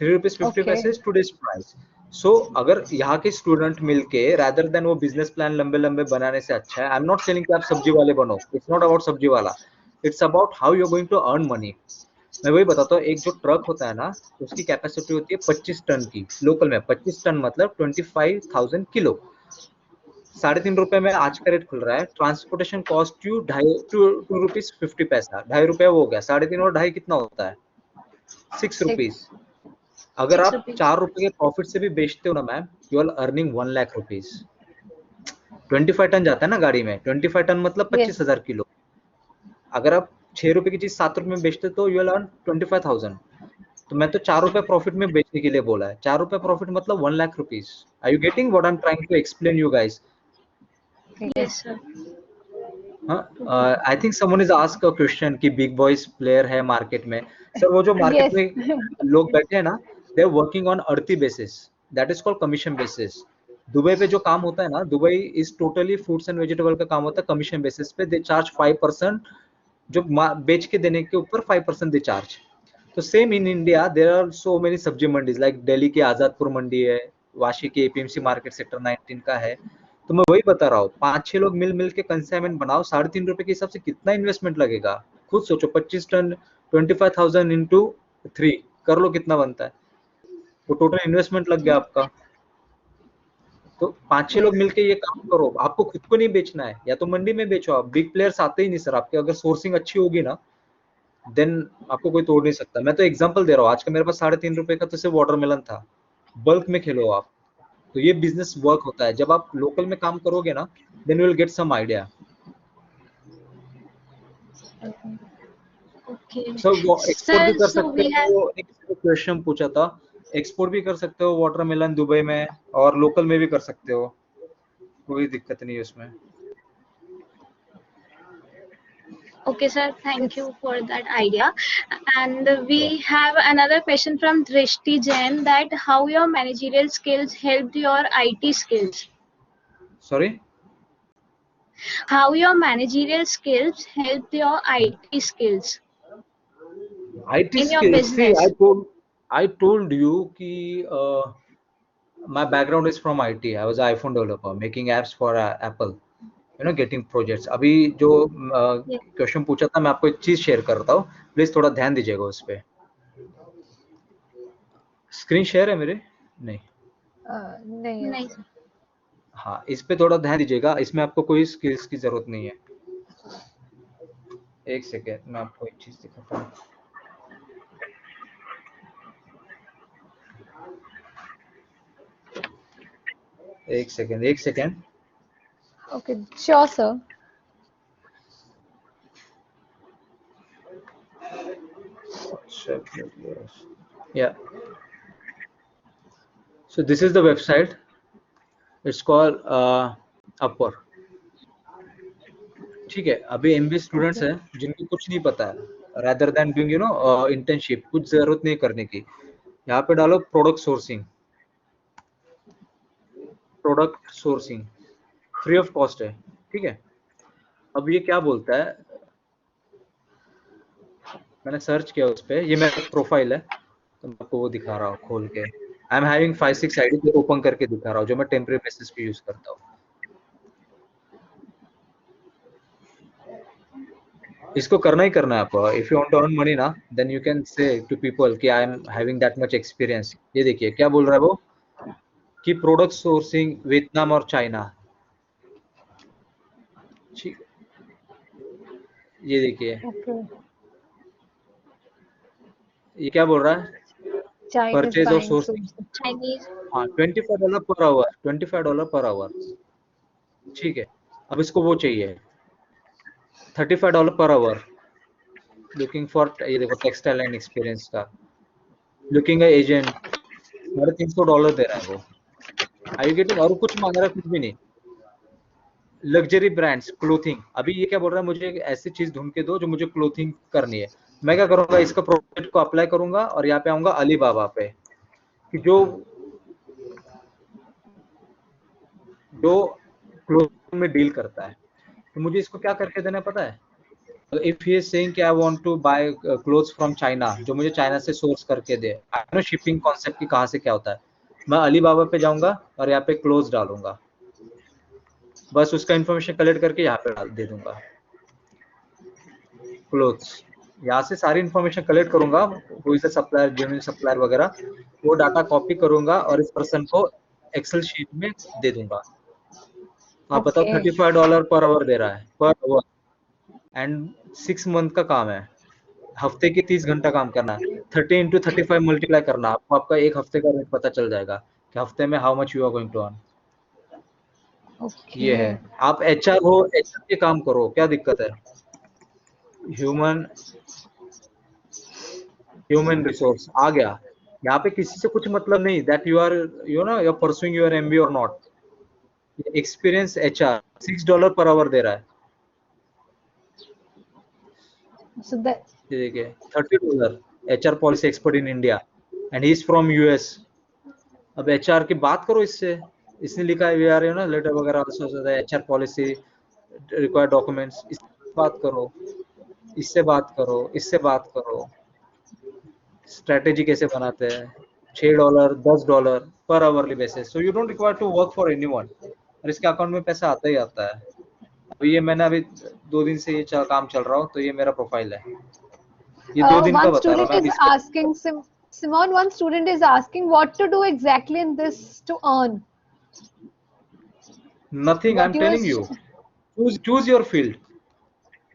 3 रुपीज 50 पैसे Okay. Is today's price. So अगर यहाँ के स्टूडेंट मिलके, rather than वो बिजनेस प्लान लंबे लंबे बनाने से अच्छा है, आई एम नॉट सेइंग कि आप सब्जी वाले बनो, इट्स नॉट अबाउट सब्जी वाला, it's about how you are going to earn money. मैं वही बताता हूँ, एक जो ट्रक होता है ना, उसकी कैपेसिटी होती है 25 टन की, लोकल में 25 टन मतलब 25,000 किलो। 3.5 रुपए में आज का रेट खुल रहा है, ट्रांसपोर्टेशन कॉस्ट यू 2.50 रुपीज 50 पैसा, 2.5 रुपया वो हो गया, 3.5 और 2.5 कितना होता है? 6 रुपीज। Six. अगर 6 आप rupees. 4 रुपए के प्रॉफिट से भी बेचते हो ना ma'am, you are earning 1 lakh rupees. 25 ton जाता है ना गाड़ी में, 25 टन मतलब Yes. 25,000 किलो। अगर आप 6 रुपए की चीज 7 रुपए में बेचते तो यू विल अर्न 25,000। तो मैं तो 4 रुपए प्रॉफिट में बेचने के लिए बोला है। 4 रुपए प्रॉफिट मतलब 1 lakh rupees. Are you getting what I am trying to explain you guys? Yes, Yes. sir. I think someone is ask a question कि बिग बॉयज प्लेयर है मार्केट में। सर वो जो मार्केट Yes. में लोग बैठे हैं ना, दे आर वर्किंग ऑन अर्थी basis, that is called commission basis. Dubai पे जो काम होता है ना, Dubai is totally fruits and vegetable का काम होता है कमीशन बेसिस पे। दे चार्ज 5%, जो बेच के देने के ऊपर 5% दे चार्ज। तो same in India there are so many सब्जी मंडीज, लाइक दिल्ली की आजादपुर मंडी है, वाशी की एपीएमसी मार्केट सेक्टर 19 का है। तो मैं वही बता रहा हूँ, 5-6 लोग मिल मिल के कंसाइनमेंट बनाओ, 3.5 रुपए के हिसाब से कितना इन्वेस्टमेंट लगेगा? खुद सोचो, 25 टन 25,000 इंटू 3 कर लो कितना बनता है, वो टोटल इन्वेस्टमेंट लग गया आपका। तो 5-6 लोग Yes. मिलके ये काम करो, आपको खुद को नहीं बेचना है, या तो मंडी में बेचो आप। बिग प्लेयर्स आते ही नहीं सर आपके, अगर सोर्सिंग अच्छी होगी ना, देन आपको कोई तोड़ नहीं सकता। मैं तो एग्जांपल दे रहा हूँ, आज का मेरे पास 3.5 रुपए का तो सिर्फ वाटरमेलन था। बल्क में खेलो आप, तो ये बिजनेस वर्क होता है। जब आप लोकल में काम करोगे ना, then you will get some idea. Okay. Sir वो एक्सपोर्ट भी Sir, कर so सकते we have. हो, एक क्वेश्चन पूछा था, एक्सपोर्ट भी कर सकते हो वाटरमेलन दुबई में, और लोकल में भी कर सकते हो, कोई दिक्कत नहीं है उसमें। Okay, sir. Thank It's you for that idea. And we have another question from Drishti Jain, that how your managerial skills helped your IT skills. Sorry, How your managerial skills helped your IT skills IT in your skills, see business. I told you कि my background is from IT. I was an iPhone developer making apps for Apple, getting projects. अभी जो Yes. Question पूछा था, मैं आपको एक चीज share करता हूँ, प्लीज थोड़ा ध्यान दीजिएगा उस पे। स्क्रीन शेयर है मेरे? नहीं। nahi hai. Nice. हाँ, इस पे थोड़ा ध्यान दीजिएगा, इसमें आपको कोई स्किल्स की जरूरत नहीं है। एक सेकेंड, मैं आपको एक चीज दिखाता हूँ। एक second. Okay, sure, sir. Yeah. So this is the website. It's called Upwork. ठीक है, अभी MBA स्टूडेंट्स Okay. हैं जिनको कुछ नहीं पता है, rather than doing internship, कुछ जरूरत नहीं करने की, यहाँ पे डालो product sourcing free of cost है। ठीक है, अब ये क्या बोलता है, मैंने सर्च किया उस पे, ये मेरा प्रोफाइल है तो मैं आपको वो दिखा रहा हूँ खोल के। आई एम हैविंग 5-6 आईडी ओपन करके दिखा रहा हूँ जो मैं टेम्परेरी बेसिस पे यूज करता हूँ। इसको करना ही करना है आपको। If you want to earn money ना, then you can say to people कि I am having that much experience. ये देखिए क्या बोल रहा है वो, कि प्रोडक्ट सोर्सिंग वियतनाम और चाइना। ठीक, ये देखिए Okay. ये क्या बोल रहा है, Chinese परचेज और buying सोर्सिंग। source. Chinese. हाँ, $25 पर आवर, $25 पर आवर। ठीक है, अब इसको वो चाहिए $35 पर आवर, लुकिंग फॉर, ये देखो टेक्सटाइल एंड एक्सपीरियंस का, लुकिंग एजेंट, $350 दे रहा है वो। आई यू गेटिंग, और कुछ मांग रहा है, कुछ भी नहीं। लग्जरी ब्रांड्स क्लोथिंग, अभी ये क्या बोल रहा है, मुझे एक ऐसी चीज ढूंढ के दो जो मुझे क्लोथिंग करनी है। मैं क्या करूंगा, इसका प्रोजेक्ट को अप्लाई करूंगा और यहाँ पे आऊंगा अलीबाबा पे, कि जो क्लोथिंग में डील करता है। तो मुझे इसको क्या करके देना पता है, इफ ही इज सेइंग कि I want to buy clothes from China, जो मुझे चाइना से सोर्स करके दे, आई नो शिपिंग कॉन्सेप्ट की कहाँ से क्या होता है। मैं अलीबाबा पे जाऊंगा और यहाँ पे क्लोथ्स डालूंगा, बस उसका इन्फॉर्मेशन कलेक्ट करके यहाँ पे डाल दे दूंगा क्लोथ्स। यहाँ से सारी इन्फॉर्मेशन कलेक्ट करूंगा, वो इज सप्लायर, जेन्युइन सप्लायर वगैरह, वो डाटा कॉपी करूंगा और इस पर्सन को एक्सेल शीट में दे दूंगा। आप बताओ, Okay. $35 पर आवर दे रहा है, पर आवर, एंड 6 मंथ का काम है, हफ्ते की 30 घंटा काम करना है। 30 × 35 मल्टीप्लाई करना, आपको आपका एक हफ्ते का रेट पता चल जाएगा कि हफ्ते में how much you are going to earn. ये है, Okay. आप HR हो, HR के काम करो, क्या दिक्कत है। ह्यूमन रिसोर्स आ गया, यहाँ पे किसी से कुछ मतलब नहीं, that you are you know you are pursuing your MBA और नॉट। एक्सपीरियंस HR $6 पर आवर दे रहा है। So that ये देखिए $30 HR policy expert in India, and he is from US। अब HR की बात करो इससे, इसने लिखा है we are you know letter वगैरह also HR policy required documents, इससे बात करो, इससे बात करो, इससे बात करो, स्ट्रेटेजी कैसे बनाते हैं। $6 $10 पर hourly basis, so you don't require to work for anyone, और इसके अकाउंट में पैसा आता ही आता है। अभी ये मैंने अभी 2 दिन से ये काम चल रहा हूँ, तो ये मेरा प्रोफाइल है, ये 2 दिन का one बता रहा हूँ student मैं। अब is इस पे asking, Simon, one student is asking what to do exactly in this to earn. Nothing, I What am you telling is you, choose your field.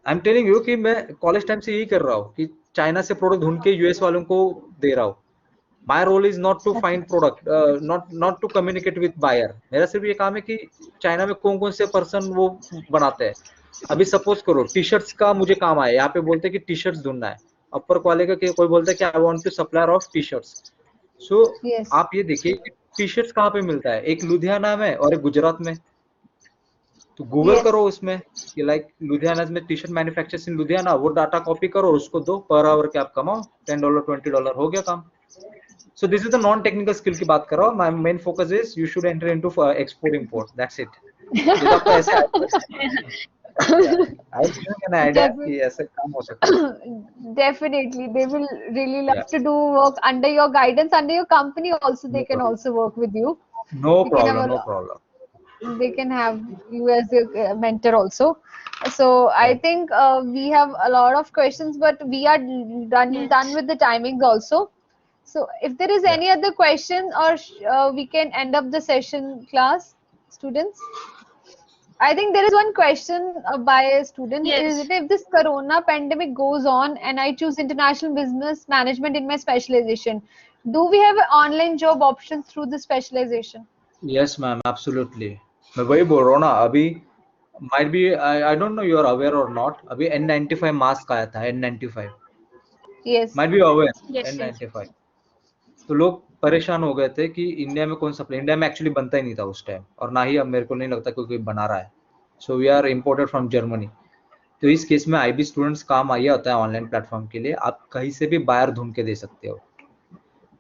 I am telling you कि मैं college time से यही कर रहा हूँ कि China से product ढूंढ के US वालों को दे रहा हूँ। My role is not to okay. Find product, not to communicate with buyer. मेरा सिर्फ ये काम है कि चाइना में कौन कौन से पर्सन वो बनाते हैं। अभी सपोज करो टी शर्ट्स का मुझे काम आया, यहाँ पे बोलते हैं कि टी शर्ट्स ढूंढना है, अपर क्वालिटी का, कोई बोलता है कि I want to supplier of T shirts. So Yes. आप ये देखिए टी शर्ट्स कहाँ पे मिलता है, एक लुधियाना में और एक गुजरात में। तो गूगल Yes. करो उसमें कि लाइक लुधियाना में टी शर्ट मैन्युफैक्चर्स इन लुधियाना, वो डाटा कॉपी करो, उसको दो, पर आवर के आप कमाओ $10 $20, हो गया काम। So this is the non-technical skill की बात कर रहा हूँ। My main focus is you should enter into export import. That's it. ये तो आपको ऐसे idea, I was giving an idea Defi- कि ऐसे काम हो सकता है। Definitely, they will really love Yeah, to do work under your guidance, under your company also. They no can problem. also work with you. No You can have problem, no problem. they can have you as a mentor also. So I Yeah, think we have a lot of questions, but we are done Yes. with the timings also. So if there is yeah. any other question, or we can end up the session, class. students? I think there is one question by a student. Is Yes. it if this corona pandemic goes on and I choose international business management in my specialization, do we have online job options through the specialization? Yes ma'am absolutely. मैं वही बोल रहा हूँ ना अभी। Might be I don't know you are aware और नॉट, अभी N95 मास्क आया था, N95 Yes. Might be aware. Yes. Yes. N95 तो लोग परेशान हो गए थे कि इंडिया में कौन सप्लाई, इंडिया में एक्चुअली बनता ही नहीं था उस टाइम, और ना ही अब मेरे को नहीं लगता कि कोई बना रहा है। So we are imported from Germany. तो इस केस में IB स्टूडेंट्स काम आया होता है ऑनलाइन प्लेटफॉर्म के लिए, आप कहीं से भी बायर ढूंढ के दे सकते हो।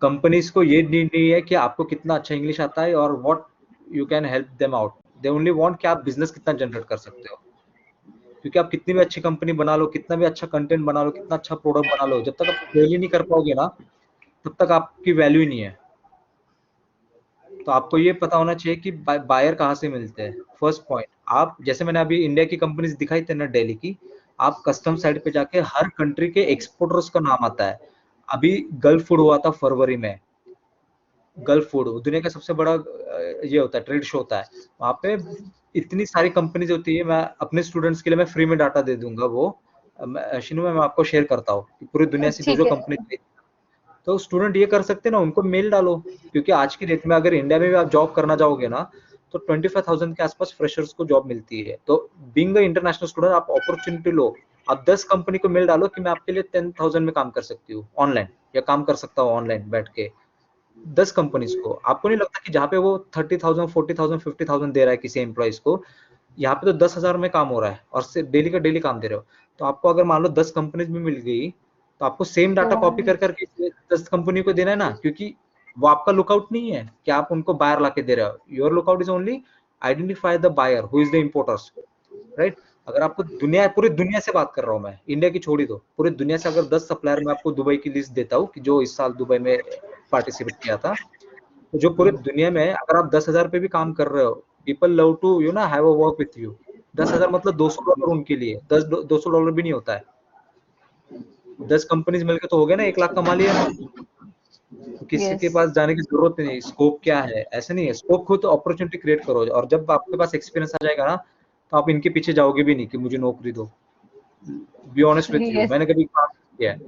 कंपनीज को ये नीड नहीं है कि आपको कितना अच्छा इंग्लिश आता है और what you can help them out, they only want कि आप बिजनेस कितना जनरेट कर सकते हो। क्योंकि आप कितनी भी अच्छी कंपनी बना लो, कितना भी अच्छा कंटेंट बना लो, कितना अच्छा प्रोडक्ट बना लो, जब तक आप सेल ही नहीं कर पाओगे ना, तब तक आपकी वैल्यू ही नहीं है। तो आपको ये पता होना चाहिए कि बायर कहाँ से मिलते हैं। फर्स्ट पॉइंट, आप जैसे मैंने अभी इंडिया की कंपनीज दिखाई थी ना दिल्ली की, आप कस्टम साइड पे जाके हर कंट्री के एक्सपोर्टर्स का नाम आता है। अभी गल्फ फूड हुआ था फरवरी में, गल्फ फूड दुनिया का सबसे बड़ा ये होता है ट्रेड शो होता है। वहां पे इतनी सारी कंपनीज होती है। मैं अपने स्टूडेंट्स के लिए मैं फ्री में डाटा दे दूंगा, वो शिनू में मैं आपको शेयर करता हूँ कि पूरी दुनिया से जो जो ठीक है। कंपनी, तो स्टूडेंट ये कर सकते हैं ना, उनको मेल डालो। क्योंकि आज की डेट में अगर इंडिया में भी आप जॉब करना चाहोगे ना, तो 25,000 के आसपास फ्रेशर्स को जॉब मिलती है। तो बीइंग अ इंटरनेशनल स्टूडेंट आप अपॉर्चुनिटी लो। आप 10 कंपनी को मेल डालो कि मैं आपके लिए 10,000 में काम कर सकती हूँ ऑनलाइन, या काम कर सकता हूँ ऑनलाइन बैठ के। 10 कंपनीज को, आपको नहीं लगता कि जहाँ पे वो 30,000 40,000 50,000 दे रहा है किसी एम्प्लॉइज को, यहाँ पे तो 10,000 में काम हो रहा है और सिर्फ डेली का डेली काम दे रहे हो। तो आपको अगर मान लो 10 कंपनीज में मिल गई, तो आपको सेम तो डाटा कॉपी कर करके 10 कंपनी को देना है ना, क्योंकि वो आपका लुकआउट नहीं है कि आप उनको बायर ला के दे रहे हो। Your lookout is only identify the buyer who is the importers, right. अगर आपको दुनिया, पूरी दुनिया से बात कर रहा हूँ मैं, इंडिया की छोड़ी दो, पूरी दुनिया से अगर 10 सप्लायर में आपको दुबई की लिस्ट देता हूँ कि जो इस साल दुबई में पार्टिसिपेट किया था, तो जो पूरे दुनिया में अगर आप 10,000 पे भी काम कर रहे हो, पीपल लव टू यू ना have a work with you. 10,000 मतलब $200 उनके लिए, $200 भी नहीं होता है। 10 कंपनीज मिलकर तो हो गया ना, 1 लाख कमा लिया ना। तो किसी के yes. पास जाने की जरूरत नहीं। स्कोप क्या है, ऐसे नहीं है। स्कोप खुद अपॉर्चुनिटी क्रिएट करो, और जब आपके पास एक्सपीरियंस आ जाएगा ना, तो आप इनके पीछे जाओगे भी नहीं कि मुझे नौकरी दो। Be honest with you, Yes. मैंने कभी काम नहीं किया है।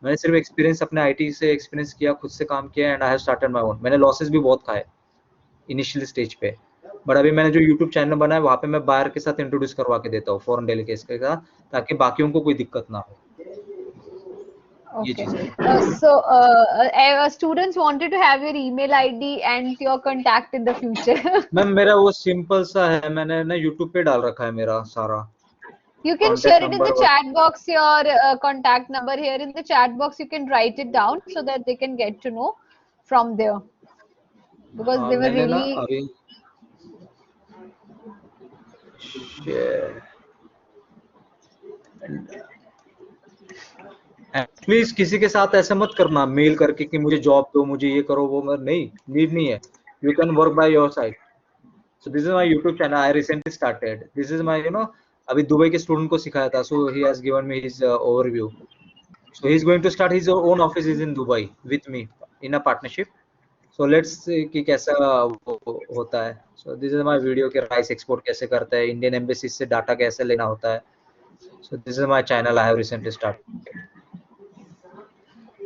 मैंने सिर्फ एक्सपीरियंस अपने आईटी से एक्सपीरियंस किया, खुद से काम किया, and I have started my own. मैंने लॉसेस भी बहुत खाए इनिशियल स्टेज पे, बट अभी मैंने जो यूट्यूब चैनल बनाया वहां पे मैं बायर के साथ इंट्रोड्यूस करवा के देता हूँ, फॉरेन डेलीगेट्स के साथ, ताकि बाकियों को कोई दिक्कत ना हो। ये Okay. चीज है। Students wanted to have your email ID and your contact in the future. Ma'am मेरा वो सिंपल सा है, मैंने ना यूट्यूब पे डाल रखा है मेरा सारा You can share contact it in the number. chat box, your contact number here in the chat box. You can write it down so that they can get to know from there because they were मैंने ना really. अभी share- please किसी के साथ ऐसे मत करना mail करके कि मुझे जॉब दो, मुझे ये करो वो, नहीं, नीड नहीं है। You can work by your side. So this is my YouTube channel, I recently started, this is my अभी दुबई के स्टूडेंट को सिखाया था, so he has given me his overview. So he's going to start his own office is in Dubai with me in a partnership. So let's see कि कैसा वो होता है। So this is my video कि rice export कैसे करता है, Indian embassy से डाटा कैसे लेना होता है। So this is my channel I have recently started.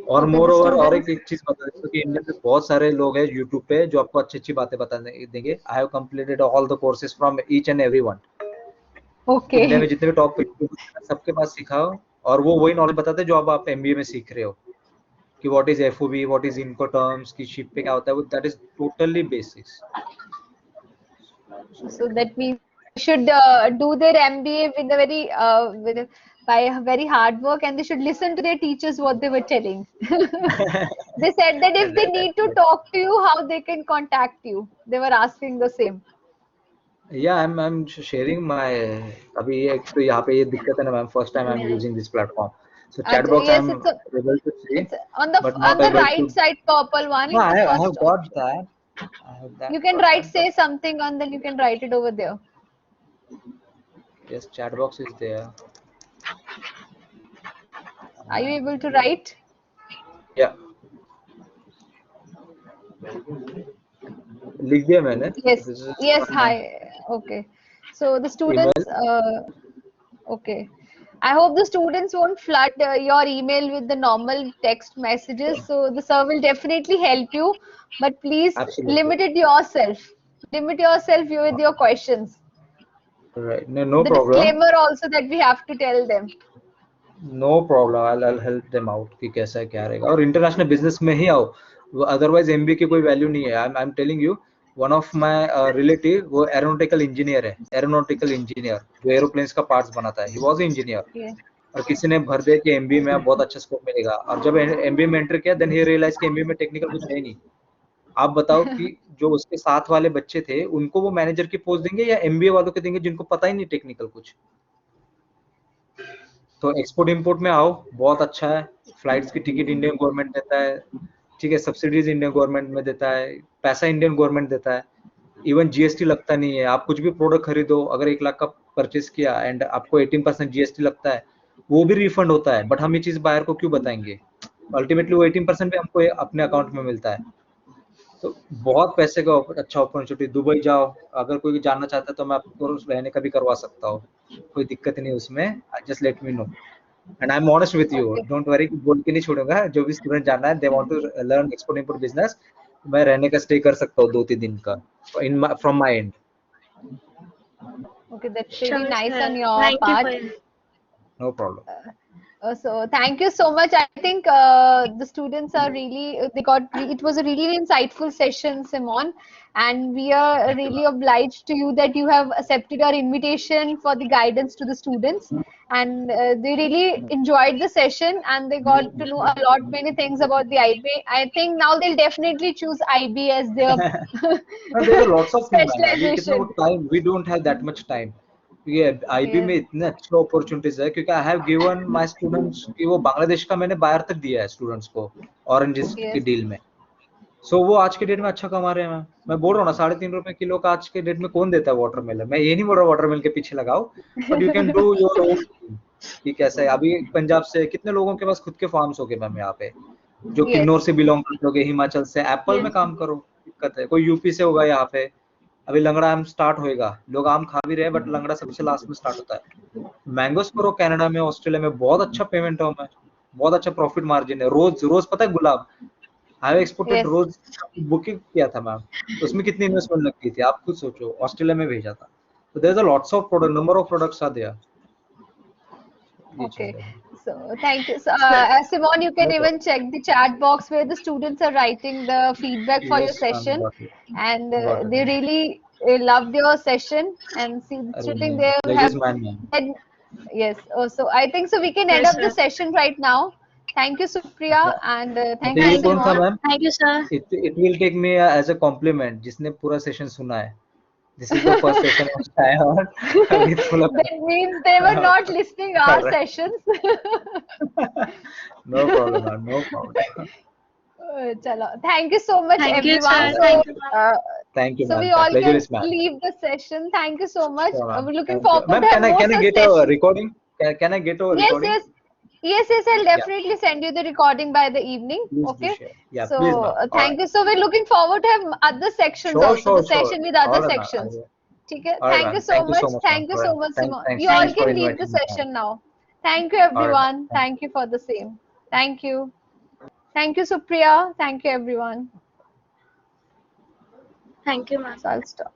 और Okay, मोर the ओवर और students. एक चीज बता देता हूँ कि इंडिया में बहुत सारे लोग हैं यूट्यूब पे जो आपको अच्छी अच्छी बातें बता देंगे। I have completed all the courses from each and every one. India में Okay. जितने भी टॉप सबके पास सिखाओ, और वो वही नॉलेज बताते हैं जो अब आप एमबीए में सीख रहे हो, कि what is FOB, what is Incoterms, की शिप पे क्या होता है, वो that is totally basics. So that means they should do their MBA with a very by a very hard work, and they should listen to their teachers what they were telling. They said that if they need to talk to you, how they can contact you. They were asking the same. या I am sharing my, अभी एक तो यहाँ पे ये दिक्कत है ना ma'am, first time I am Email using this platform. So chat box I Yes, am able to see, it's but on not the able to. right side purple one. No It's the I have first got option. That, I have You that can write button. say something and then you can write it over there. Yes chat box is there. Are you able to write? या लिख दिया मैंने. Yes, This is yes, from my hi. Okay. So the email. students, okay. I hope the students won't flood your email with the normal text messages. So the sir will definitely help you, but please Absolutely. limit it yourself. Limit yourself with your questions. Right. No, no The problem. disclaimer also that we have to tell them. No problem. I'll help them out कि कैसा क्या रहेगा. और international business में ही आओ. Otherwise MBA की कोई value नहीं है. I'm telling you, one of my relative वो एरोनॉटिकल इंजीनियर है. एरोनॉटिकल इंजीनियर जो एरोप्लेन्स का पार्ट्स बनाता है. He was engineer. Yeah. और किसी ने भर दिया कि एमबीए में आप बहुत अच्छा स्कोप मिलेगा. और जब एमबीए में एंटर किया देन ही रियलाइज कि एमबीए में टेक्निकल कुछ है ही नहीं. आप बताओ कि जो उसके साथ वाले बच्चे थे उनको वो मैनेजर की पोस्ट देंगे या एमबीए वालों को देंगे जिनको पता ही नहीं टेक्निकल कुछ. तो एक्सपोर्ट इंपोर्ट में आओ, बहुत अच्छा है. फ्लाइट्स की टिकट इंडियन गवर्नमेंट देता है. ठीक है, सब्सिडीज इंडियन गवर्नमेंट में देता है. पैसा इंडियन गवर्नमेंट देता है. इवन जीएसटी लगता नहीं है. आप कुछ भी प्रोडक्ट खरीदो, अगर 1 लाख का परचेस किया एंड आपको 18% जीएसटी लगता है, वो भी रिफंड होता है. बट हम ये चीज बाहर को क्यों बताएंगे? अल्टीमेटली वो 18% भी हमको अपने अकाउंट में मिलता है. तो बहुत पैसे का अच्छा अपॉर्चुनिटी. दुबई जाओ, अगर कोई जानना चाहता है तो मैं आपको रहने का भी करवा सकता हूँ. कोई दिक्कत नहीं उसमें. Just let me know and I am honest with you. Okay. Don't worry, बोल के नहीं छोड़ूंगा. जो भी स्टूडेंट जानना है, they want to learn export import business, मैं रहने का स्टे कर सकता हूँ 2-3 दिन का in from my and. Okay, that's really Sure, nice sir. on your Thank you part. for your no problem. So thank you so much. I think the students are really it was a really insightful session, Simon, and we are really obliged to you that you have accepted our invitation for the guidance to the students, and they really enjoyed the session and they got to know a lot many things about the IB. I think now they'll definitely choose IB as their No, there are lots of things, man. अभी कितना वो specialization. time, we don't have that much time. ये IB Yes, में इतने अच्छे opportunities है क्योंकि I have given my students कि वो बांग्लादेश का मैंने बाहर तक दिया है स्टूडेंट्स को ऑरेंजेस की yes, डील में. सो वो आज के डेट में अच्छा कमा रहे हैं. मैं बोल रहा हूँ ना, 3.5 रुपए किलो का आज के डेट में कौन देता है वाटरमेलन. मैं ये नहीं बोल रहा वाटरमेलन के पीछे लगाओ, but you can do your own कि कैसा है. अभी पंजाब से कितने लोगों के पास खुद के फार्म्स हो गए मैम यहाँ पे, जो yes, किन्नौर से बिलोंग करते होगे, हिमाचल से. एप्पल में yes. काम करो, दिक्कत है. कोई यूपी से होगा यहाँ पे. अभी लंगड़ा आम स्टार्ट होएगा. लोग आम खा भी रहे हैं बट लंगड़ा सबसे लास्ट में स्टार्ट होता है. मैंगोस करो, कनाडा में, ऑस्ट्रेलिया में बहुत अच्छा पेमेंट है. बहुत अच्छा प्रॉफिट मार्जिन है. रोज रोज पता है गुलाब, I have exported yes. Rose. Booking किया था मैम, उसमें कितनी इन्वेस्टमेंट लगती थी आप खुद सोचो. ऑस्ट्रेलिया में भेजा था. तो there is a lots of product, number of products are there. ये चीज Okay, है. so thank you. So, Sure. Simon, you can no even problem. check the chat box where the students are writing the feedback for your yes ma'am, session, got it. and got it they ma'am. really loved your session. And see, अरे sitting नहीं, there pleasure have is man ma'am. said yes. So I think so. We can end Yes, up the sir. session right now. Thank you, Supriya, and thank अच्छा, you, ये Thank you. कौन था Simon. Ma'am? Thank you, sir. It will take me as a compliment जिसने पूरा session सुना है. This is the first session I और अभी थोड़ा. That means they were not listening our sessions. No problem ma'am, no problem. Chalo. Thank you so much, Thank you, everyone. sir. Alright. So, Thank you, ma'am. uh, Thank you, so we ma'am. all Pleasure can is mine. leave the session. Thank you so much. Sure, ma'am. We're looking Thank you. forward Ma'am, to have more can I such get a sessions. recording? Can I get a Yes, recording? yes, yes, yes. I'll Yeah, definitely send you the recording by the evening. please do Okay. share. Yeah, So, please, ma'am. All right. thank you. So, we're looking forward to have other sections Sure, also, the sure, sure. session with other All right, ma'am. sections. Okay. All right, Thank you ma'am. so Thank you much. so much, ma'am. Thank you All so right. much, Simon. Thanks. You all Thanks for can leave the inviting me, ma'am. session now. Thank you, All right, ma'am. everyone. Thank you for the same. Thank you. Thank you, Supriya. Thank you, everyone. Thank you, ma'am. So, I'll stop.